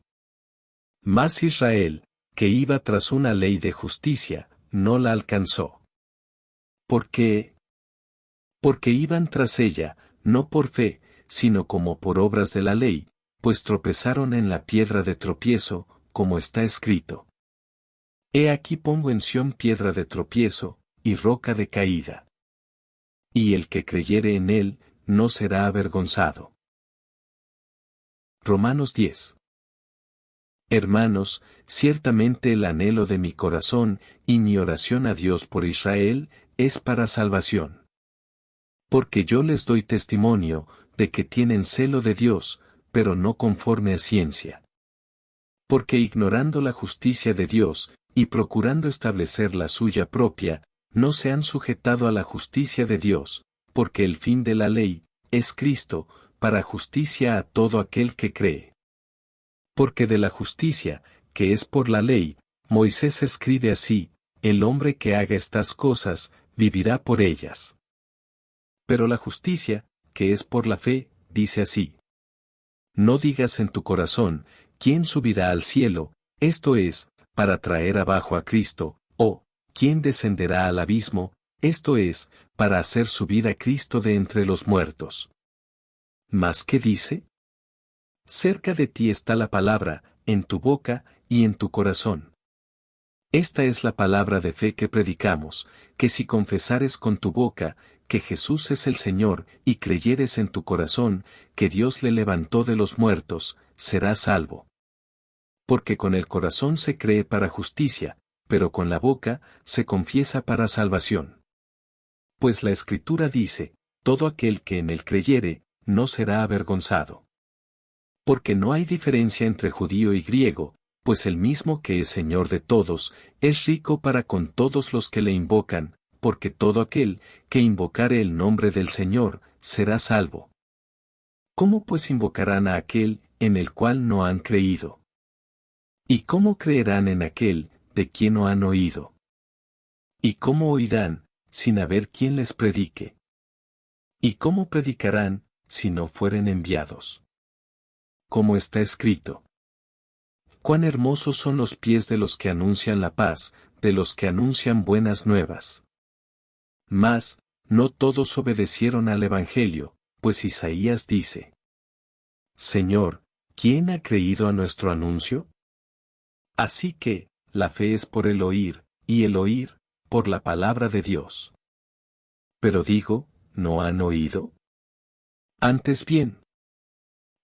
Mas Israel, que iba tras una ley de justicia, no la alcanzó. ¿Por qué? Porque iban tras ella, no por fe, sino como por obras de la ley, pues tropezaron en la piedra de tropiezo, como está escrito. He aquí pongo en Sión piedra de tropiezo, y roca de caída. Y el que creyere en él, no será avergonzado. Romanos 10. Hermanos, ciertamente el anhelo de mi corazón y mi oración a Dios por Israel es para salvación. Porque yo les doy testimonio de que tienen celo de Dios, pero no conforme a ciencia. Porque ignorando la justicia de Dios, y procurando establecer la suya propia, no se han sujetado a la justicia de Dios, porque el fin de la ley es Cristo, para justicia a todo aquel que cree. Porque de la justicia, que es por la ley, Moisés escribe así: el hombre que haga estas cosas, vivirá por ellas. Pero la justicia, que es por la fe, dice así: no digas en tu corazón, ¿quién subirá al cielo? Esto es, para traer abajo a Cristo, o, ¿quién descenderá al abismo? Esto es, para hacer subir a Cristo de entre los muertos. ¿Mas qué dice? Cerca de ti está la palabra, en tu boca y en tu corazón. Esta es la palabra de fe que predicamos, que si confesares con tu boca que Jesús es el Señor y creyeres en tu corazón que Dios le levantó de los muertos, serás salvo. Porque con el corazón se cree para justicia, pero con la boca se confiesa para salvación. Pues la Escritura dice: todo aquel que en él creyere, no será avergonzado. Porque no hay diferencia entre judío y griego, pues el mismo que es Señor de todos, es rico para con todos los que le invocan, porque todo aquel que invocare el nombre del Señor, será salvo. ¿Cómo pues invocarán a aquel, en el cual no han creído? ¿Y cómo creerán en aquel, de quien no han oído? ¿Y cómo oirán, sin haber quien les predique? ¿Y cómo predicarán, si no fueren enviados? Como está escrito: cuán hermosos son los pies de los que anuncian la paz, de los que anuncian buenas nuevas. Mas, no todos obedecieron al Evangelio, pues Isaías dice: Señor, ¿quién ha creído a nuestro anuncio? Así que, la fe es por el oír, y el oír, por la palabra de Dios. Pero digo, ¿no han oído? Antes bien,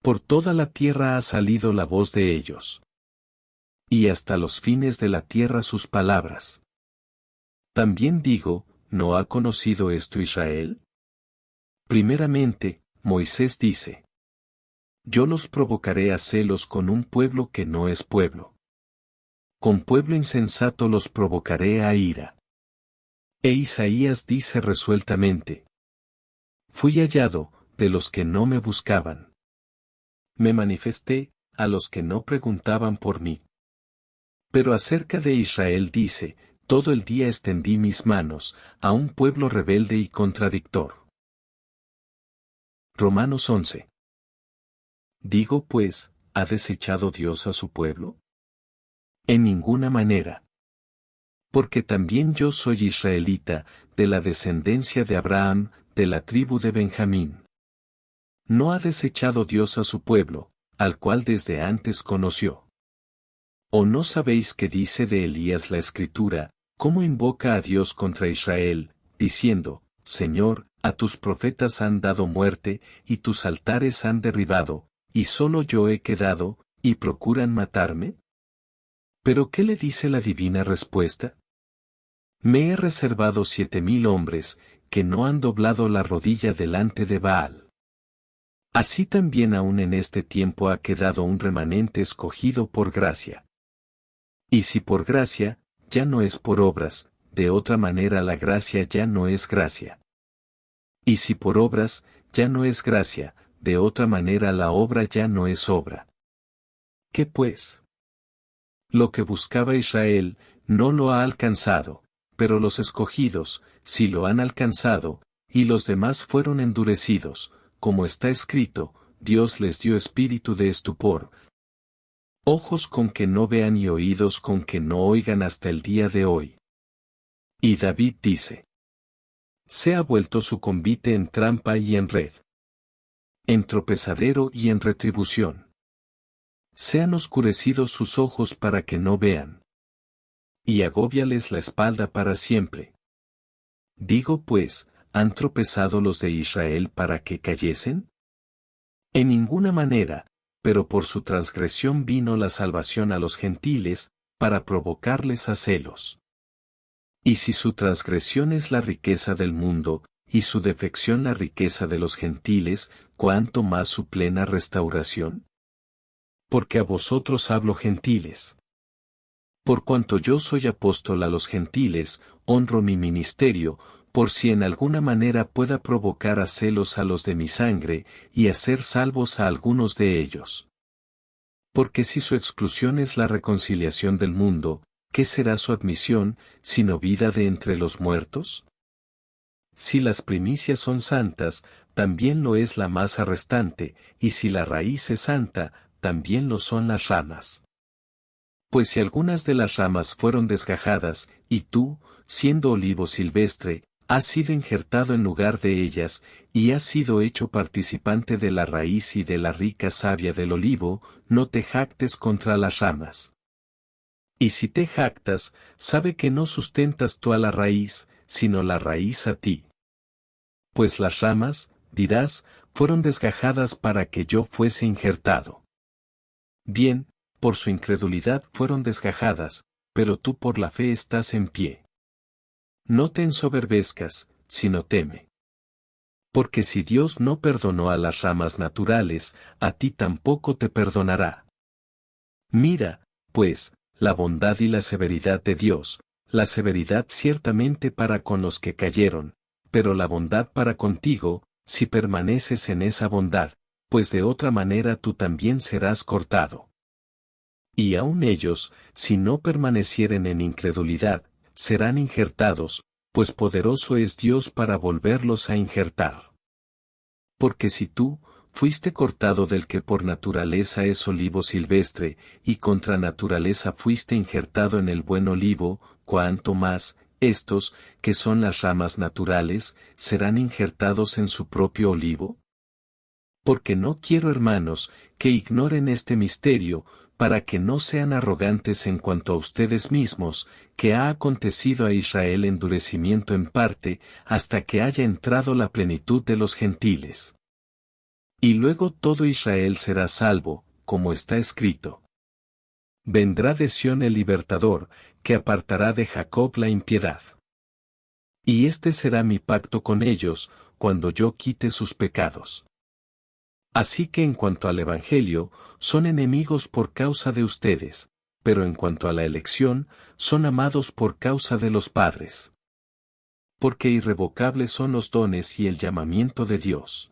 por toda la tierra ha salido la voz de ellos. Y hasta los fines de la tierra sus palabras. También digo, ¿no ha conocido esto Israel? Primeramente, Moisés dice: yo los provocaré a celos con un pueblo que no es pueblo. Con pueblo insensato los provocaré a ira. E Isaías dice resueltamente: fui hallado, de los que no me buscaban. Me manifesté, a los que no preguntaban por mí. Pero acerca de Israel dice: todo el día extendí mis manos, a un pueblo rebelde y contradictor. Romanos 11. Digo pues, ¿ha desechado Dios a su pueblo? En ninguna manera. Porque también yo soy israelita, de la descendencia de Abraham, de la tribu de Benjamín. ¿No ha desechado Dios a su pueblo, al cual desde antes conoció? ¿O no sabéis qué dice de Elías la Escritura, cómo invoca a Dios contra Israel, diciendo: Señor, a tus profetas han dado muerte, y tus altares han derribado, y solo yo he quedado, y procuran matarme? ¿Pero qué le dice la divina respuesta? Me he reservado 7,000 hombres, que no han doblado la rodilla delante de Baal. Así también aún en este tiempo ha quedado un remanente escogido por gracia. Y si por gracia, ya no es por obras, de otra manera la gracia ya no es gracia. Y si por obras, ya no es gracia, de otra manera la obra ya no es obra. ¿Qué pues? Lo que buscaba Israel, no lo ha alcanzado, pero los escogidos, sí lo han alcanzado, y los demás fueron endurecidos, como está escrito: Dios les dio espíritu de estupor, ojos con que no vean y oídos con que no oigan hasta el día de hoy. Y David dice: se ha vuelto su convite en trampa y en red, en tropezadero y en retribución. Se han oscurecido sus ojos para que no vean, y agóbiales la espalda para siempre. Digo pues, ¿han tropezado los de Israel para que cayesen? En ninguna manera, pero por su transgresión vino la salvación a los gentiles, para provocarles a celos. Y si su transgresión es la riqueza del mundo, y su defección la riqueza de los gentiles, ¿cuánto más su plena restauración? Porque a vosotros hablo gentiles. Por cuanto yo soy apóstol a los gentiles, honro mi ministerio, por si en alguna manera pueda provocar a celos a los de mi sangre, y hacer salvos a algunos de ellos. Porque si su exclusión es la reconciliación del mundo, ¿qué será su admisión, sino vida de entre los muertos? Si las primicias son santas, también lo es la masa restante, y si la raíz es santa, también lo son las ramas. Pues si algunas de las ramas fueron desgajadas, y tú, siendo olivo silvestre, has sido injertado en lugar de ellas, y has sido hecho participante de la raíz y de la rica savia del olivo, no te jactes contra las ramas. Y si te jactas, sabe que no sustentas tú a la raíz, sino la raíz a ti. Pues las ramas, dirás, fueron desgajadas para que yo fuese injertado. Bien, por su incredulidad fueron desgajadas, pero tú por la fe estás en pie. No te ensoberbezcas, sino teme. Porque si Dios no perdonó a las ramas naturales, a ti tampoco te perdonará. Mira, pues, la bondad y la severidad de Dios, la severidad ciertamente para con los que cayeron, pero la bondad para contigo, si permaneces en esa bondad, pues de otra manera tú también serás cortado. Y aun ellos, si no permanecieren en incredulidad, serán injertados, pues poderoso es Dios para volverlos a injertar. Porque si tú, fuiste cortado del que por naturaleza es olivo silvestre, y contra naturaleza fuiste injertado en el buen olivo, cuanto más, estos, que son las ramas naturales, serán injertados en su propio olivo. Porque no quiero, hermanos, que ignoren este misterio, para que no sean arrogantes en cuanto a ustedes mismos, que ha acontecido a Israel endurecimiento en parte, hasta que haya entrado la plenitud de los gentiles. Y luego todo Israel será salvo, como está escrito. Vendrá de Sión el libertador, que apartará de Jacob la impiedad. Y este será mi pacto con ellos, cuando yo quite sus pecados. Así que en cuanto al Evangelio, son enemigos por causa de ustedes, pero en cuanto a la elección, son amados por causa de los padres. Porque irrevocables son los dones y el llamamiento de Dios.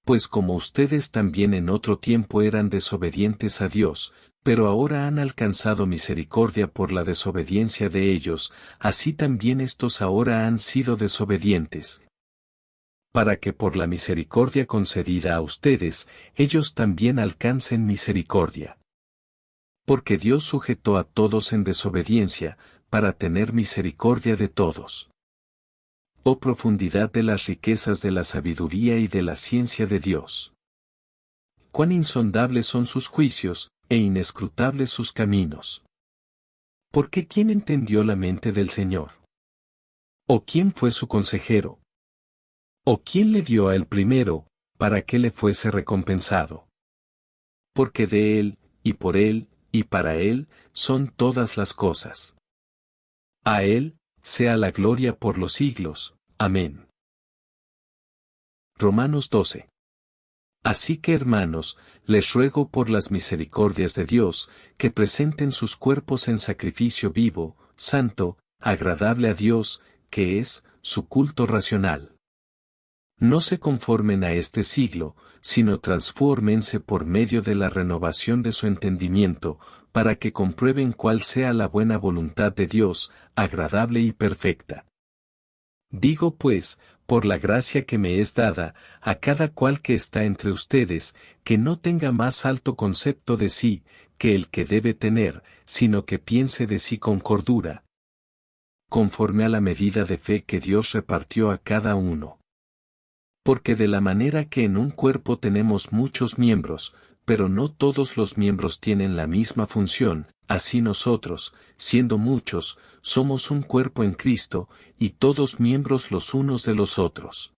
Pues como ustedes también en otro tiempo eran desobedientes a Dios, pero ahora han alcanzado misericordia por la desobediencia de ellos, así también estos ahora han sido desobedientes. Para que por la misericordia concedida a ustedes, ellos también alcancen misericordia. Porque Dios sujetó a todos en desobediencia, para tener misericordia de todos. Oh profundidad de las riquezas de la sabiduría y de la ciencia de Dios. Cuán insondables son sus juicios, e inescrutables sus caminos. ¿Por qué quién entendió la mente del Señor? ¿O quién fue su consejero? ¿O quién le dio a él primero, para que le fuese recompensado? Porque de él, y por él, y para él, son todas las cosas. A él, sea la gloria por los siglos. Amén. Romanos 12. Así que hermanos, les ruego por las misericordias de Dios, que presenten sus cuerpos en sacrificio vivo, santo, agradable a Dios, que es, su culto racional. No se conformen a este siglo, sino transfórmense por medio de la renovación de su entendimiento, para que comprueben cuál sea la buena voluntad de Dios, agradable y perfecta. Digo pues, por la gracia que me es dada, a cada cual que está entre ustedes, que no tenga más alto concepto de sí, que el que debe tener, sino que piense de sí con cordura, conforme a la medida de fe que Dios repartió a cada uno. Porque de la manera que en un cuerpo tenemos muchos miembros, pero no todos los miembros tienen la misma función, así nosotros, siendo muchos, somos un cuerpo en Cristo, y todos miembros los unos de los otros.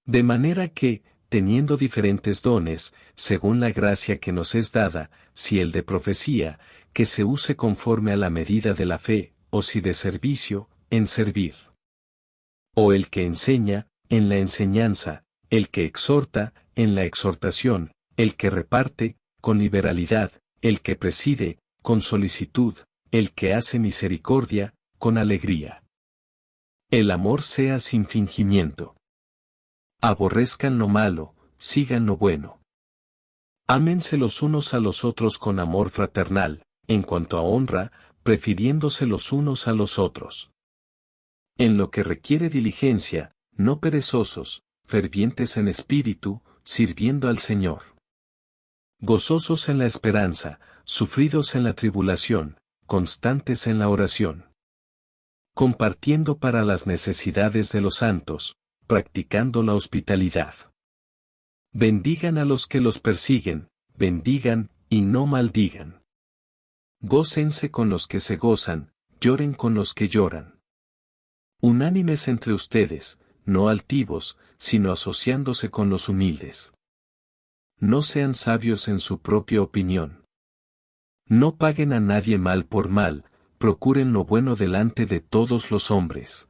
De manera que, teniendo diferentes dones, según la gracia que nos es dada, si el de profecía, que se use conforme a la medida de la fe, o si de servicio, en servir. O el que enseña, en la enseñanza, el que exhorta, en la exhortación, el que reparte, con liberalidad, el que preside, con solicitud, el que hace misericordia, con alegría. El amor sea sin fingimiento. Aborrezcan lo malo, sigan lo bueno. Ámense los unos a los otros con amor fraternal, en cuanto a honra, prefiriéndose los unos a los otros. En lo que requiere diligencia, no perezosos, fervientes en espíritu, sirviendo al Señor. Gozosos en la esperanza, sufridos en la tribulación, constantes en la oración. Compartiendo para las necesidades de los santos, practicando la hospitalidad. Bendigan a los que los persiguen, bendigan, y no maldigan. Gócense con los que se gozan, lloren con los que lloran. Unánimes entre ustedes, no altivos, sino asociándose con los humildes. No sean sabios en su propia opinión. No paguen a nadie mal por mal, procuren lo bueno delante de todos los hombres.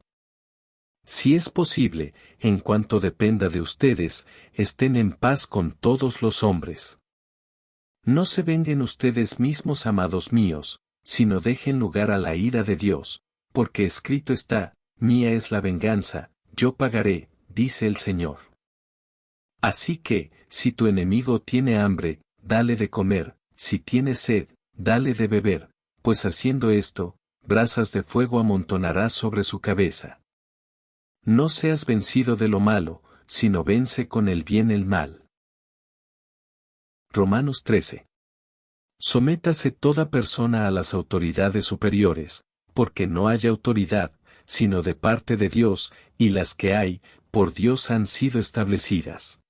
Si es posible, en cuanto dependa de ustedes, estén en paz con todos los hombres. No se vengan ustedes mismos, amados míos, sino dejen lugar a la ira de Dios, porque escrito está, mía es la venganza, yo pagaré, dice el Señor. Así que, si tu enemigo tiene hambre, dale de comer, si tiene sed, dale de beber, pues haciendo esto, brasas de fuego amontonarás sobre su cabeza. No seas vencido de lo malo, sino vence con el bien el mal. Romanos 13. Sométase toda persona a las autoridades superiores, porque no hay autoridad, sino de parte de Dios, y las que hay, por Dios han sido establecidas.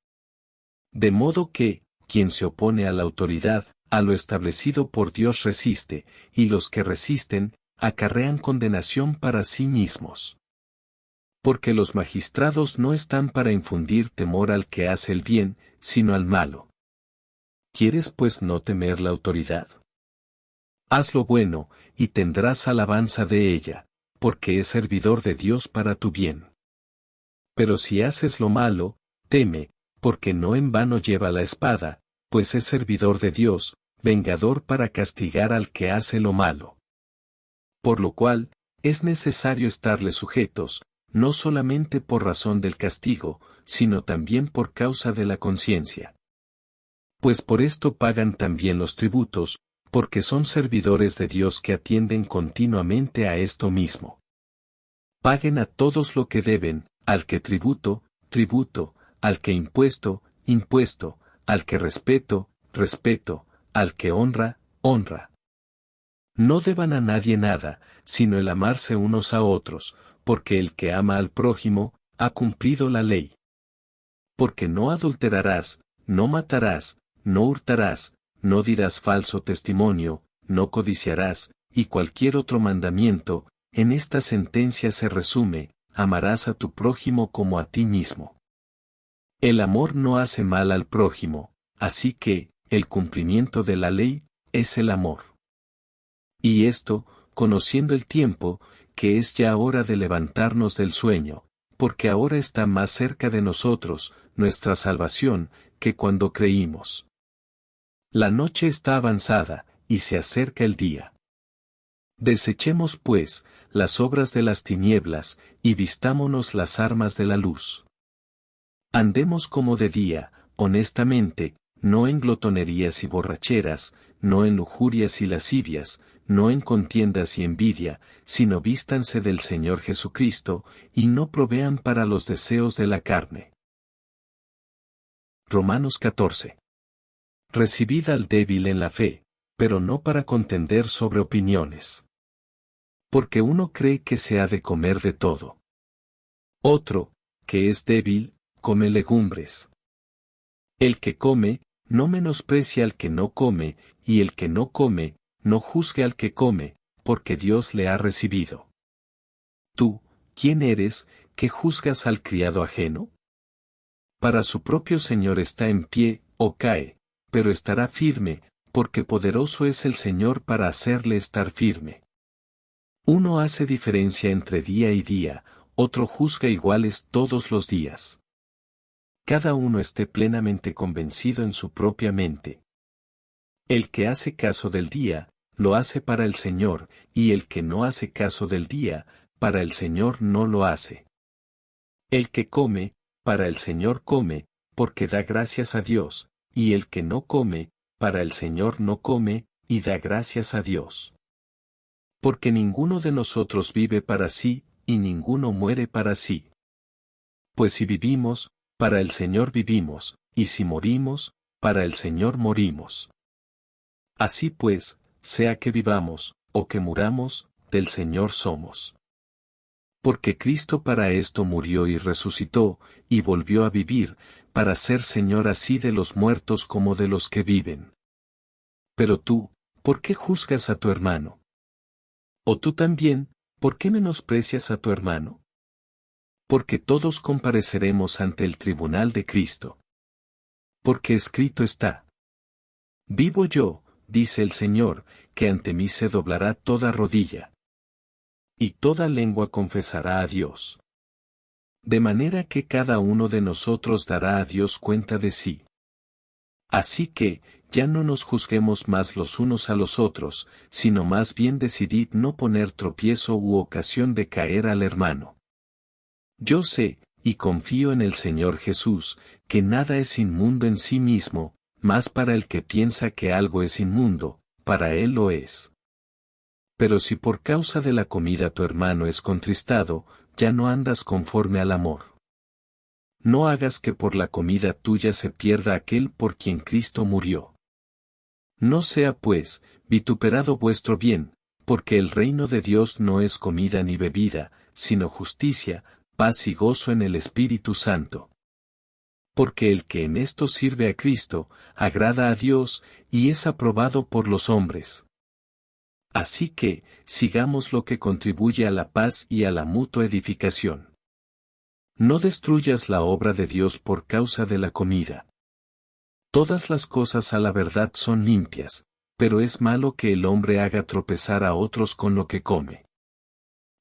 De modo que, quien se opone a la autoridad, a lo establecido por Dios resiste, y los que resisten, acarrean condenación para sí mismos. Porque los magistrados no están para infundir temor al que hace el bien, sino al malo. ¿Quieres pues no temer la autoridad? Haz lo bueno, y tendrás alabanza de ella, porque es servidor de Dios para tu bien. Pero si haces lo malo, teme, porque no en vano lleva la espada, pues es servidor de Dios, vengador para castigar al que hace lo malo. Por lo cual, es necesario estarle sujetos, no solamente por razón del castigo, sino también por causa de la conciencia. Pues por esto pagan también los tributos, porque son servidores de Dios que atienden continuamente a esto mismo. Paguen a todos lo que deben, al que tributo, tributo, al que impuesto, impuesto, al que respeto, respeto, al que honra, honra. No deban a nadie nada, sino el amarse unos a otros, porque el que ama al prójimo, ha cumplido la ley. Porque no adulterarás, no matarás, no hurtarás, no dirás falso testimonio, no codiciarás, y cualquier otro mandamiento, en esta sentencia se resume, amarás a tu prójimo como a ti mismo. El amor no hace mal al prójimo, así que, el cumplimiento de la ley, es el amor. Y esto, conociendo el tiempo, que es ya hora de levantarnos del sueño, porque ahora está más cerca de nosotros, nuestra salvación, que cuando creímos. La noche está avanzada, y se acerca el día. Desechemos pues, las obras de las tinieblas, y vistámonos las armas de la luz. Andemos como de día, honestamente, no en glotonerías y borracheras, no en lujurias y lascivias, no en contiendas y envidia, sino vístanse del Señor Jesucristo, y no provean para los deseos de la carne. Romanos 14. Recibid al débil en la fe, pero no para contender sobre opiniones. Porque uno cree que se ha de comer de todo. Otro, que es débil, come legumbres. El que come, no menosprecia al que no come, y el que no come, no juzgue al que come, porque Dios le ha recibido. Tú, ¿quién eres, que juzgas al criado ajeno? Para su propio Señor está en pie, o cae, pero estará firme, porque poderoso es el Señor para hacerle estar firme. Uno hace diferencia entre día y día, otro juzga iguales todos los días. Cada uno esté plenamente convencido en su propia mente. El que hace caso del día, lo hace para el Señor, y el que no hace caso del día, para el Señor no lo hace. El que come, para el Señor come, porque da gracias a Dios, y el que no come, para el Señor no come, y da gracias a Dios. Porque ninguno de nosotros vive para sí, y ninguno muere para sí. Pues si vivimos, para el Señor vivimos, y si morimos, para el Señor morimos. Así pues, sea que vivamos, o que muramos, del Señor somos. Porque Cristo para esto murió y resucitó, y volvió a vivir, para ser Señor así de los muertos como de los que viven. Pero tú, ¿por qué juzgas a tu hermano? O tú también, ¿por qué menosprecias a tu hermano? Porque todos compareceremos ante el tribunal de Cristo. Porque escrito está: Vivo yo, dice el Señor, que ante mí se doblará toda rodilla. Y toda lengua confesará a Dios. De manera que cada uno de nosotros dará a Dios cuenta de sí. Así que, ya no nos juzguemos más los unos a los otros, sino más bien decidid no poner tropiezo u ocasión de caer al hermano. Yo sé, y confío en el Señor Jesús, que nada es inmundo en sí mismo, mas para el que piensa que algo es inmundo, para él lo es. Pero si por causa de la comida tu hermano es contristado, ya no andas conforme al amor. No hagas que por la comida tuya se pierda aquel por quien Cristo murió. No sea pues, vituperado vuestro bien, porque el reino de Dios no es comida ni bebida, sino justicia, paz y gozo en el Espíritu Santo. Porque el que en esto sirve a Cristo, agrada a Dios, y es aprobado por los hombres. Así que, sigamos lo que contribuye a la paz y a la mutua edificación. No destruyas la obra de Dios por causa de la comida. Todas las cosas a la verdad son limpias, pero es malo que el hombre haga tropezar a otros con lo que come.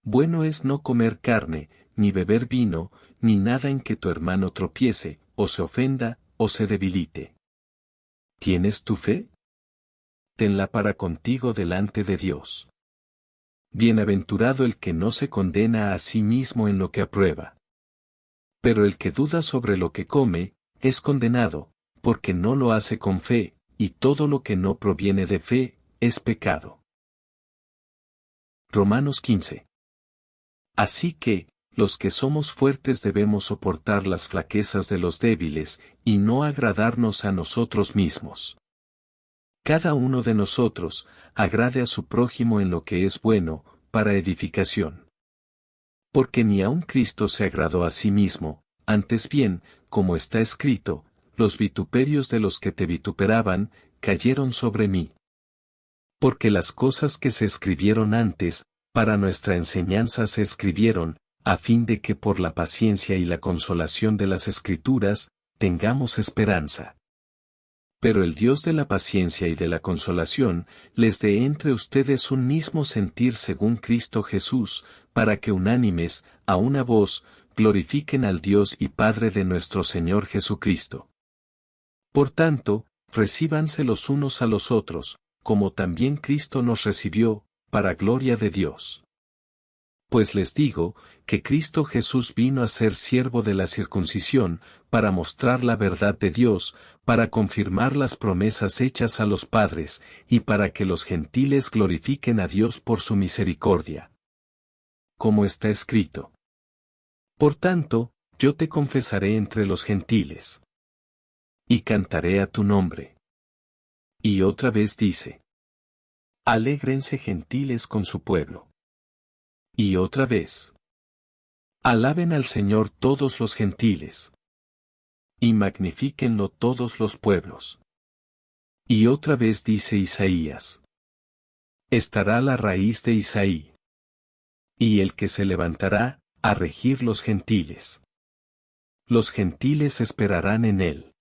Bueno es no comer carne, ni beber vino, ni nada en que tu hermano tropiece, o se ofenda, o se debilite. ¿Tienes tu fe? Tenla para contigo delante de Dios. Bienaventurado el que no se condena a sí mismo en lo que aprueba. Pero el que duda sobre lo que come, es condenado, porque no lo hace con fe, y todo lo que no proviene de fe, es pecado. Romanos 15. Así que, los que somos fuertes debemos soportar las flaquezas de los débiles, y no agradarnos a nosotros mismos. Cada uno de nosotros, agrade a su prójimo en lo que es bueno, para edificación. Porque ni aun Cristo se agradó a sí mismo, antes bien, como está escrito, los vituperios de los que te vituperaban, cayeron sobre mí. Porque las cosas que se escribieron antes, para nuestra enseñanza se escribieron, a fin de que por la paciencia y la consolación de las Escrituras, tengamos esperanza. Pero el Dios de la paciencia y de la consolación, les dé entre ustedes un mismo sentir según Cristo Jesús, para que unánimes, a una voz, glorifiquen al Dios y Padre de nuestro Señor Jesucristo. Por tanto, recíbanse los unos a los otros, como también Cristo nos recibió, para gloria de Dios. Pues les digo, que Cristo Jesús vino a ser siervo de la circuncisión, para mostrar la verdad de Dios, para confirmar las promesas hechas a los padres, y para que los gentiles glorifiquen a Dios por su misericordia. Como está escrito: Por tanto, yo te confesaré entre los gentiles. Y cantaré a tu nombre. Y otra vez dice: Alégrense gentiles con su pueblo. Y otra vez: Alaben al Señor todos los gentiles. Y magnifíquenlo todos los pueblos. Y otra vez dice Isaías: Estará la raíz de Isaí. Y el que se levantará, a regir los gentiles. Los gentiles esperarán en él.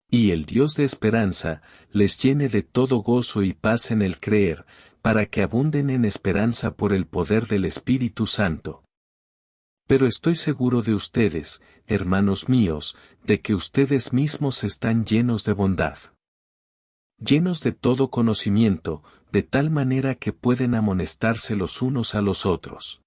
Y el Dios de esperanza les llene de todo gozo y paz en el creer, para que abunden en esperanza por el poder del Espíritu Santo. Pero estoy seguro de ustedes, hermanos míos, de que ustedes mismos están llenos de bondad, llenos de todo conocimiento, de tal manera que pueden amonestarse los unos a los otros.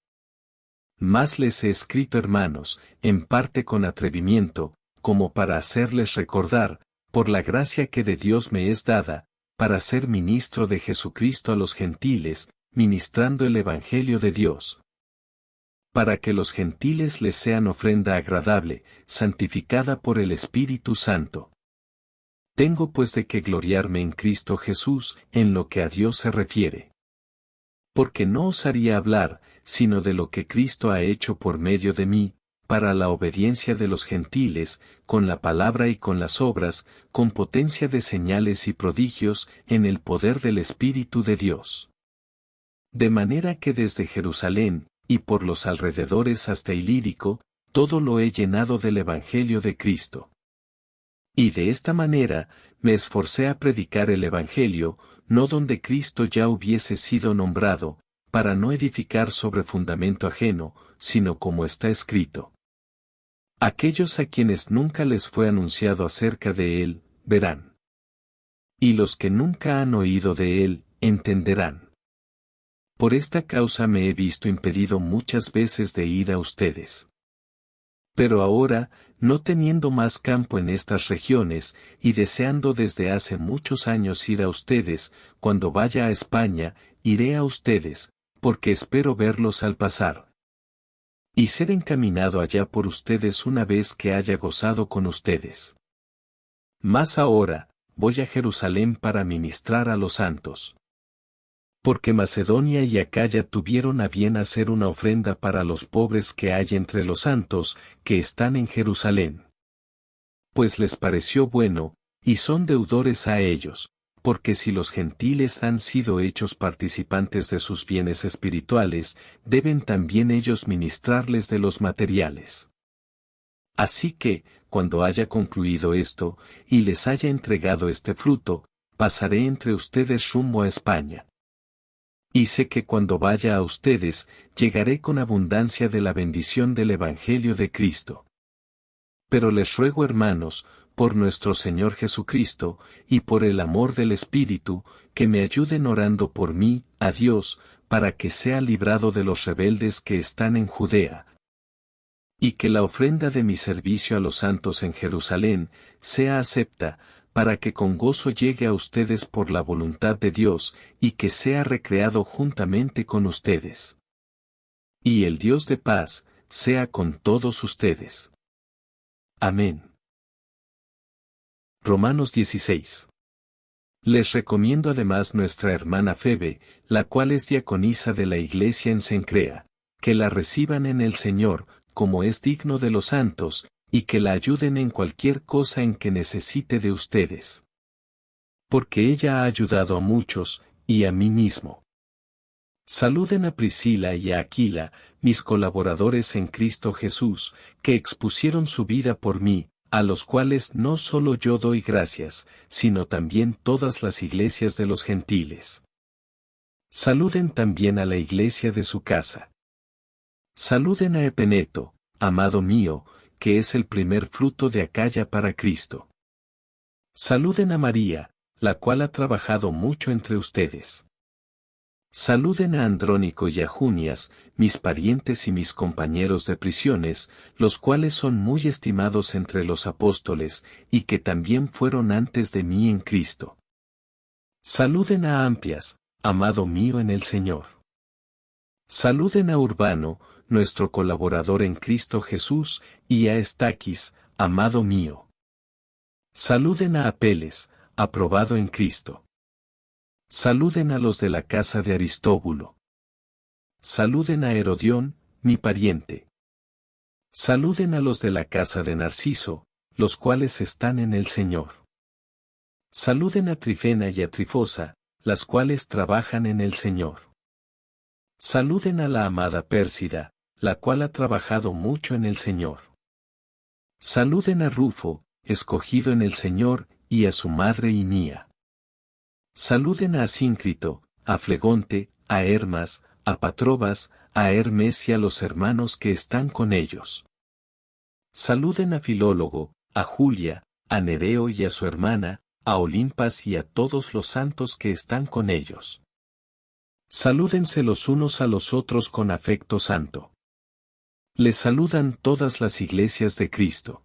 Mas les he escrito, hermanos, en parte con atrevimiento, como para hacerles recordar, por la gracia que de Dios me es dada, para ser ministro de Jesucristo a los gentiles, ministrando el Evangelio de Dios. Para que los gentiles les sean ofrenda agradable, santificada por el Espíritu Santo. Tengo pues de qué gloriarme en Cristo Jesús, en lo que a Dios se refiere. Porque no osaría hablar, sino de lo que Cristo ha hecho por medio de mí, para la obediencia de los gentiles, con la palabra y con las obras, con potencia de señales y prodigios, en el poder del Espíritu de Dios. De manera que desde Jerusalén, y por los alrededores hasta Ilírico, todo lo he llenado del Evangelio de Cristo. Y de esta manera, me esforcé a predicar el Evangelio, no donde Cristo ya hubiese sido nombrado, para no edificar sobre fundamento ajeno, sino como está escrito. Aquellos a quienes nunca les fue anunciado acerca de él, verán. Y los que nunca han oído de él, entenderán. Por esta causa me he visto impedido muchas veces de ir a ustedes. Pero ahora, no teniendo más campo en estas regiones, y deseando desde hace muchos años ir a ustedes, cuando vaya a España, iré a ustedes, porque espero verlos al pasar. Y ser encaminado allá por ustedes una vez que haya gozado con ustedes. Mas ahora, voy a Jerusalén para ministrar a los santos. Porque Macedonia y Acaya tuvieron a bien hacer una ofrenda para los pobres que hay entre los santos, que están en Jerusalén. Pues les pareció bueno, y son deudores a ellos, porque si los gentiles han sido hechos participantes de sus bienes espirituales, deben también ellos ministrarles de los materiales. Así que, cuando haya concluido esto, y les haya entregado este fruto, pasaré entre ustedes rumbo a España. Y sé que cuando vaya a ustedes, llegaré con abundancia de la bendición del Evangelio de Cristo. Pero les ruego, hermanos, por nuestro Señor Jesucristo, y por el amor del Espíritu, que me ayuden orando por mí, a Dios, para que sea librado de los rebeldes que están en Judea. Y que la ofrenda de mi servicio a los santos en Jerusalén, sea acepta, para que con gozo llegue a ustedes por la voluntad de Dios, y que sea recreado juntamente con ustedes. Y el Dios de paz, sea con todos ustedes. Amén. Romanos 16. Les recomiendo además nuestra hermana Febe, la cual es diaconisa de la iglesia en Cencrea, que la reciban en el Señor, como es digno de los santos, y que la ayuden en cualquier cosa en que necesite de ustedes. Porque ella ha ayudado a muchos, y a mí mismo. Saluden a Priscila y a Aquila, mis colaboradores en Cristo Jesús, que expusieron su vida por mí, a los cuales no solo yo doy gracias, sino también todas las iglesias de los gentiles. Saluden también a la iglesia de su casa. Saluden a Epeneto, amado mío, que es el primer fruto de Acaya para Cristo. Saluden a María, la cual ha trabajado mucho entre ustedes. Saluden a Andrónico y a Junias, mis parientes y mis compañeros de prisiones, los cuales son muy estimados entre los apóstoles, y que también fueron antes de mí en Cristo. Saluden a Amplias, amado mío en el Señor. Saluden a Urbano, nuestro colaborador en Cristo Jesús, y a Estaquis, amado mío. Saluden a Apeles, aprobado en Cristo. Saluden a los de la casa de Aristóbulo. Saluden a Herodión, mi pariente. Saluden a los de la casa de Narciso, los cuales están en el Señor. Saluden a Trifena y a Trifosa, las cuales trabajan en el Señor. Saluden a la amada Pérsida, la cual ha trabajado mucho en el Señor. Saluden a Rufo, escogido en el Señor, y a su madre Inía. Saluden a Asíncrito, a Flegonte, a Hermas, a Patrobas, a Hermes y a los hermanos que están con ellos. Saluden a Filólogo, a Julia, a Nereo y a su hermana, a Olimpas y a todos los santos que están con ellos. Salúdense los unos a los otros con afecto santo. Les saludan todas las iglesias de Cristo.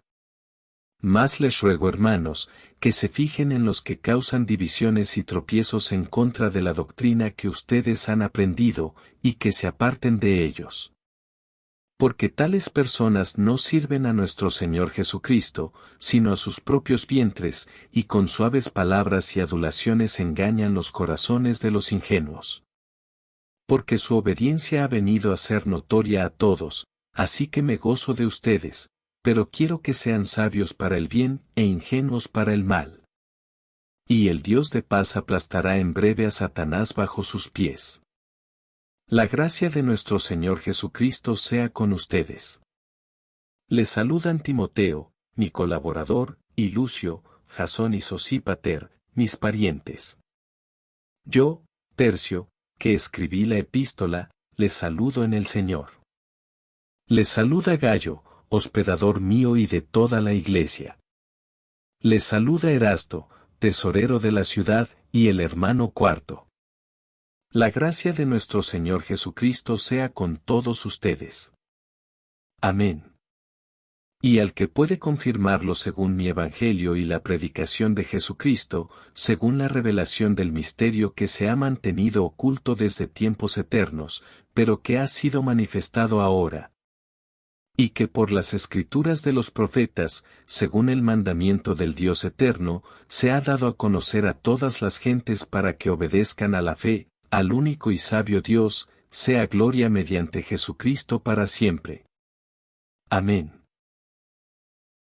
Mas les ruego, hermanos, que se fijen en los que causan divisiones y tropiezos en contra de la doctrina que ustedes han aprendido, y que se aparten de ellos. Porque tales personas no sirven a nuestro Señor Jesucristo, sino a sus propios vientres, y con suaves palabras y adulaciones engañan los corazones de los ingenuos. Porque su obediencia ha venido a ser notoria a todos, así que me gozo de ustedes, pero quiero que sean sabios para el bien e ingenuos para el mal. Y el Dios de paz aplastará en breve a Satanás bajo sus pies. La gracia de nuestro Señor Jesucristo sea con ustedes. Les saludan Timoteo, mi colaborador, y Lucio, Jasón y Sosípater, mis parientes. Yo, Tercio, que escribí la epístola, les saludo en el Señor. Les saluda Gayo, hospedador mío y de toda la iglesia. Les saluda Erasto, tesorero de la ciudad, y el hermano Cuarto. La gracia de nuestro Señor Jesucristo sea con todos ustedes. Amén. Y al que puede confirmarlo según mi evangelio y la predicación de Jesucristo, según la revelación del misterio que se ha mantenido oculto desde tiempos eternos, pero que ha sido manifestado ahora. Y que por las escrituras de los profetas, según el mandamiento del Dios eterno, se ha dado a conocer a todas las gentes para que obedezcan a la fe, al único y sabio Dios, sea gloria mediante Jesucristo para siempre. Amén.